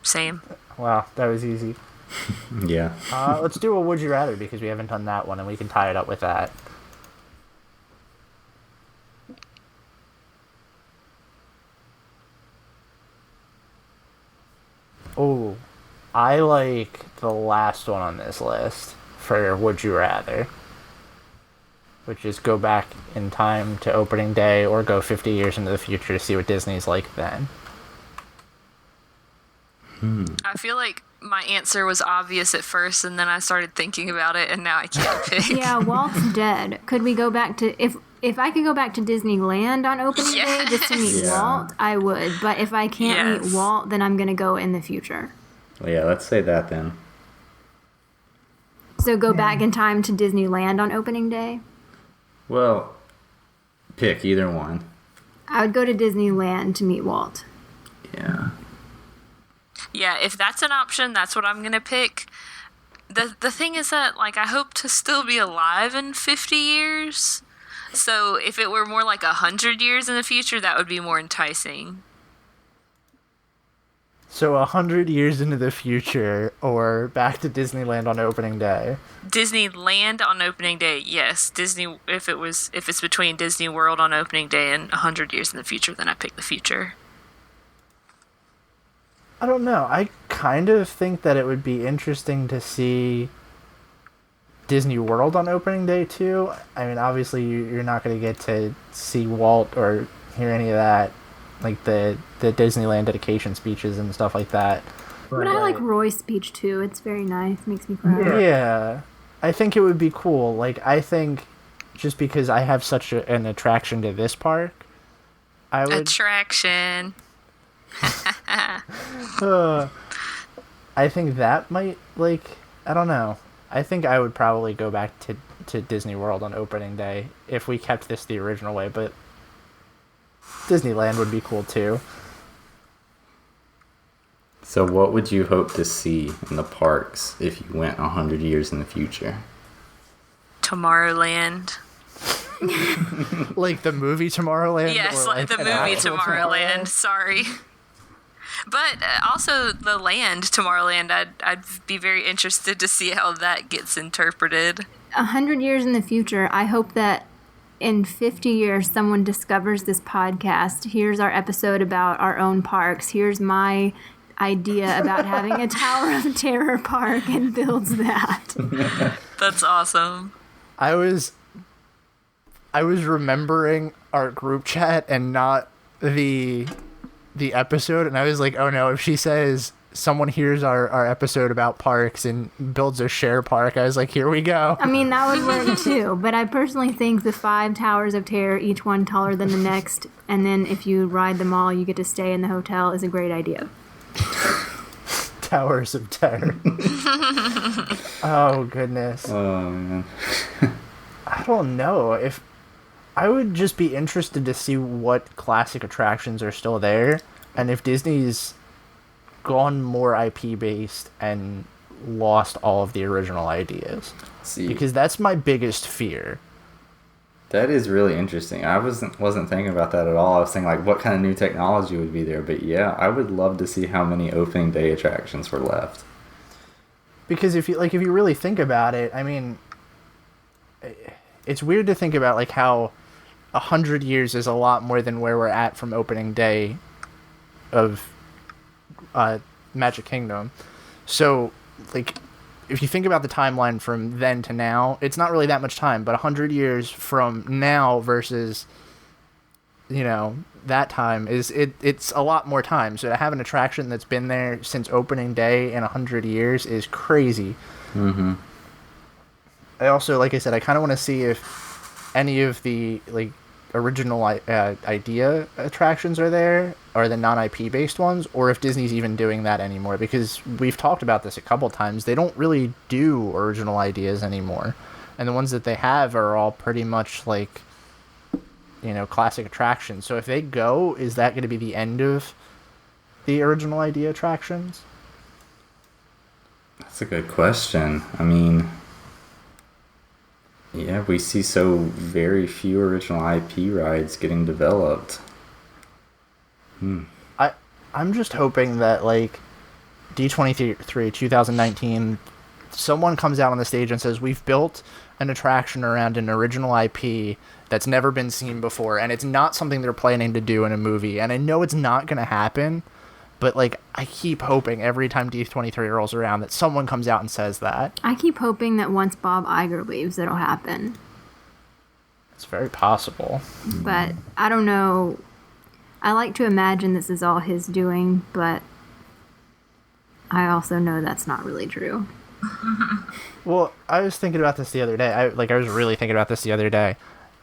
Same. Wow, that was easy. Yeah. Let's do a Would You Rather because we haven't done that one and we can tie it up with that. Oh, I like the last one on this list for Would You Rather, which is go back in time to opening day or go 50 years into the future to see what Disney's like then. I feel like my answer was obvious at first, and then I started thinking about it, and now I can't pick. Yeah, Walt's dead. Could we go back to if I could go back to Disneyland on opening day just to meet Yes. Walt, I would. But if I can't Yes. meet Walt, then I'm gonna go in the future. Well, yeah, let's say that then. So go back in time to Disneyland on opening day. Well, pick either one. I would go to Disneyland to meet Walt. Yeah. Yeah, if that's an option, that's what I'm gonna pick. The thing is that, like, I hope to still be alive in 50 years. So if it were more like 100 years in the future, that would be more enticing. So 100 years into the future or back to Disneyland on opening day. Disneyland on opening day, yes. Disney, if it's between Disney World on opening day and 100 years in the future, then I pick the future. I don't know. I kind of think that it would be interesting to see Disney World on opening day too. I mean, obviously you're not going to get to see Walt or hear any of that, like the Disneyland dedication speeches and stuff like that. But I like Roy's speech too. It's very nice. Makes me cry. Yeah. I think it would be cool. Like, I think just because I have such an attraction to this park, I would... Attraction. I think that might, like, I don't know. I think I would probably go back to Disney World on opening day if we kept this the original way, but Disneyland would be cool too. So what would you hope to see in the parks if you went 100 years in the future? Tomorrowland. Like the movie Tomorrowland? Yes, or like the movie Tomorrowland. Sorry. But also the land Tomorrowland, I'd be very interested to see how that gets interpreted. 100 years in the future, I hope that in 50 years someone discovers this podcast. Here's our episode about our own parks. Here's my idea about having a Tower of Terror park and builds that. That's awesome. I was remembering our group chat and not the episode, and I was like, oh no, if she says someone hears our episode about parks and builds a share park, I was like, here we go. I mean, that would work too, but I personally think the 5 Towers of Terror, each one taller than the next, and then if you ride them all, you get to stay in the hotel, is a great idea. Towers of Terror. Oh, goodness. Oh, man. I don't know. If I would just be interested to see what classic attractions are still there, and if Disney's gone more IP based and lost all of the original ideas. See, because that's my biggest fear. That is really interesting. I wasn't thinking about that at all. I was thinking like what kind of new technology would be there, but yeah, I would love to see how many opening day attractions were left. Because if you really think about it, I mean, it's weird to think about like how 100 years is a lot more than where we're at from opening day of Magic Kingdom. So, like, if you think about the timeline from then to now, it's not really that much time, but 100 years from now versus, you know, that time it's a lot more time. So to have an attraction that's been there since opening day in 100 years is crazy. Mm-hmm. I also, like I said, I kind of want to see if any of the, like, original idea attractions are there, or the non-IP based ones, or if Disney's even doing that anymore, because we've talked about this a couple times. They don't really do original ideas anymore, and the ones that they have are all pretty much like, you know, classic attractions. So if they go, is that going to be the end of the original idea attractions? That's a good question. I mean, yeah, we see so very few original IP rides getting developed. I'm just hoping that, like, D23 2019, someone comes out on the stage and says, we've built an attraction around an original IP that's never been seen before, and it's not something they're planning to do in a movie. And I know it's not going to happen, but, like, I keep hoping every time D23 rolls around that someone comes out and says that. I keep hoping that once Bob Iger leaves, it'll happen. It's very possible. But I don't know. I like to imagine this is all his doing, but I also know that's not really true. Well, I was thinking about this the other day. I was really thinking about this the other day.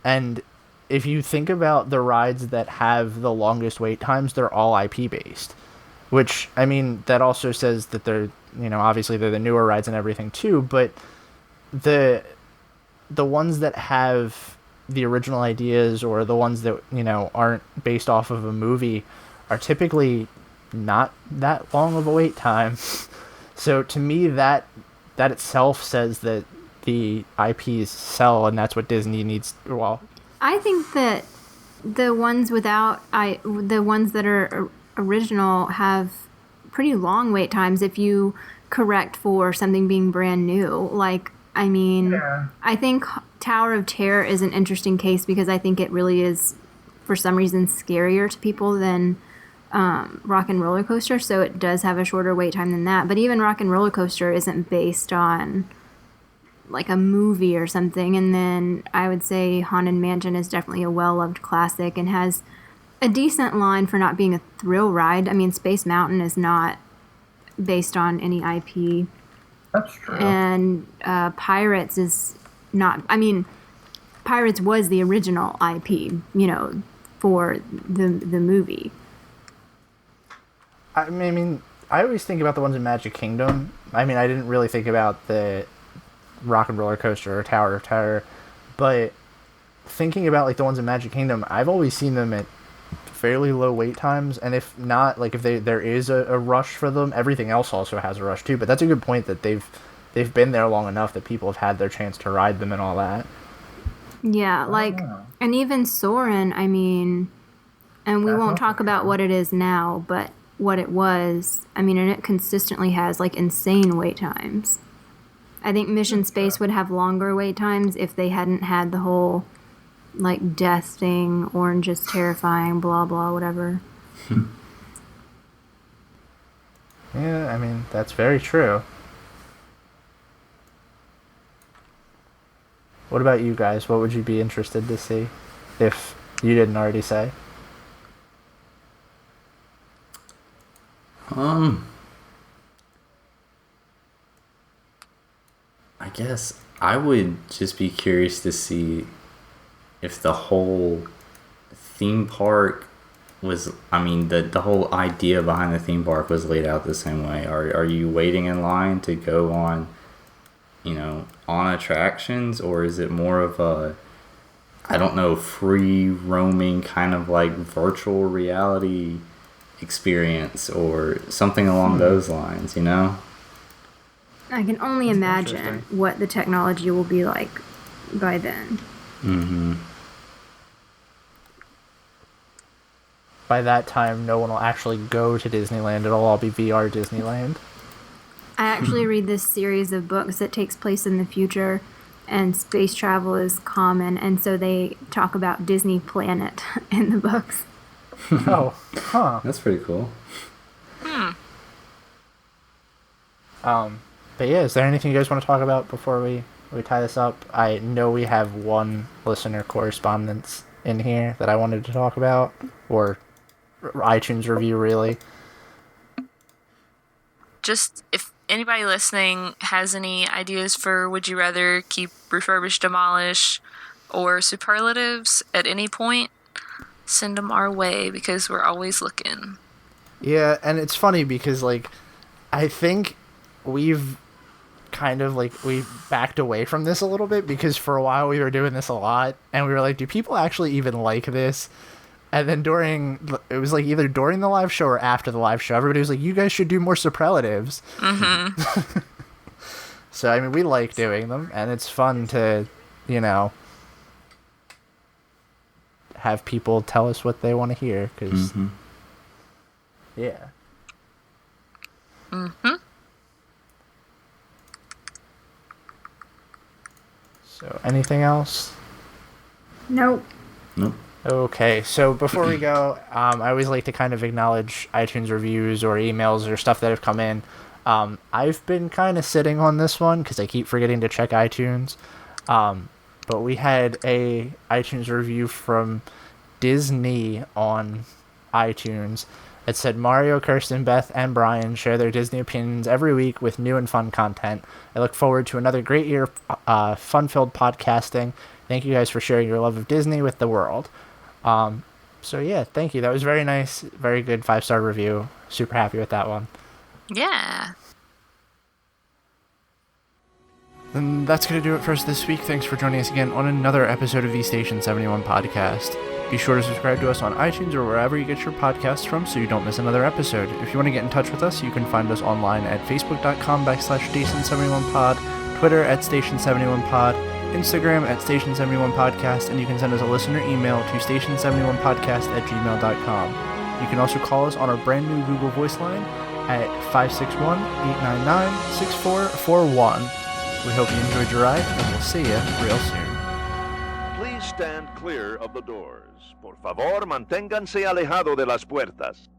And if you think about the rides that have the longest wait times, they're all IP based. Which, I mean, that also says that they're, you know, obviously they're the newer rides and everything too, but the ones that have the original ideas, or the ones that, you know, aren't based off of a movie, are typically not that long of a wait time. So to me, that itself says that the IPs sell, and that's what Disney needs. Well, I think that the ones the ones that are original have pretty long wait times if you correct for something being brand new. Like, I mean, yeah. I think Tower of Terror is an interesting case because I think it really is, for some reason, scarier to people than Rock and Roller Coaster, so it does have a shorter wait time than that. But even Rock and Roller Coaster isn't based on, like, a movie or something. And then I would say Haunted Mansion is definitely a well-loved classic and has a decent line for not being a thrill ride. I mean, Space Mountain is not based on any IP. That's true. And Pirates is not. I mean, Pirates was the original IP, you know, for the movie. I mean, I always think about the ones in Magic Kingdom. I mean, I didn't really think about the Rock and Roller Coaster or Tower of Terror, but thinking about like the ones in Magic Kingdom, I've always seen them at fairly low wait times, and if not, like if there is a rush for them, everything else also has a rush too. But that's a good point that they've been there long enough that people have had their chance to ride them and all that. Yeah, like, and even Soarin', I mean, and we won't talk about what it is now, but what it was, I mean, and it consistently has like insane wait times. I think Mission Space would have longer wait times if they hadn't had the whole like death thing, orange is terrifying, blah blah, whatever. Yeah, I mean, that's very true. What about you guys? What would you be interested to see if you didn't already say? I guess I would just be curious to see if the whole theme park was, I mean, the whole idea behind the theme park was laid out the same way. Are you waiting in line to go on, you know, on attractions, or is it more of a, I don't know, free roaming kind of like virtual reality experience or something along those lines, you know? I can only imagine what the technology will be like by then. Mm-hmm. By that time, no one will actually go to Disneyland. It'll all be VR Disneyland. I actually read this series of books that takes place in the future, and space travel is common, and so they talk about Disney Planet in the books. Oh, huh. That's pretty cool. But yeah, is there anything you guys want to talk about before we tie this up? I know we have one listener correspondence in here that I wanted to talk about, or iTunes review, really. Just if anybody listening has any ideas for would you rather keep Refurbish Demolish or Superlatives at any point, send them our way because we're always looking. Yeah, and it's funny because, like, I think we've kind of, like, we backed away from this a little bit because for a while we were doing this a lot, and we were like, do people actually even like this? And then it was like either during the live show or after the live show, everybody was like, you guys should do more superlatives. Mm-hmm. So, I mean, we like doing them, and it's fun to, you know, have people tell us what they want to hear, because, yeah. Mm-hmm. So, anything else? Nope. Okay, so before we go, I always like to kind of acknowledge iTunes reviews or emails or stuff that have come in. I've been kind of sitting on this one because I keep forgetting to check iTunes. But we had a iTunes review from Disney on iTunes. It said, Mario, Kirsten, Beth, and Brian share their Disney opinions every week with new and fun content. I look forward to another great year of fun-filled podcasting. Thank you guys for sharing your love of Disney with the world. So yeah, thank you. That was very nice. Very good 5-star review. Super happy with that one. Yeah. And that's going to do it for us this week. Thanks for joining us again on another episode of the Station 71 podcast. Be sure to subscribe to us on iTunes or wherever you get your podcasts from so you don't miss another episode. If you want to get in touch with us, you can find us online at facebook.com/Station71pod, Twitter at Station71pod, Instagram at Station71podcast, and you can send us a listener email to station71podcast@gmail.com. You can also call us on our brand new Google Voice line at 561-899-6441. We hope you enjoyed your ride, and we'll see you real soon. Please stand clear of the doors. Por favor, manténganse alejado de las puertas.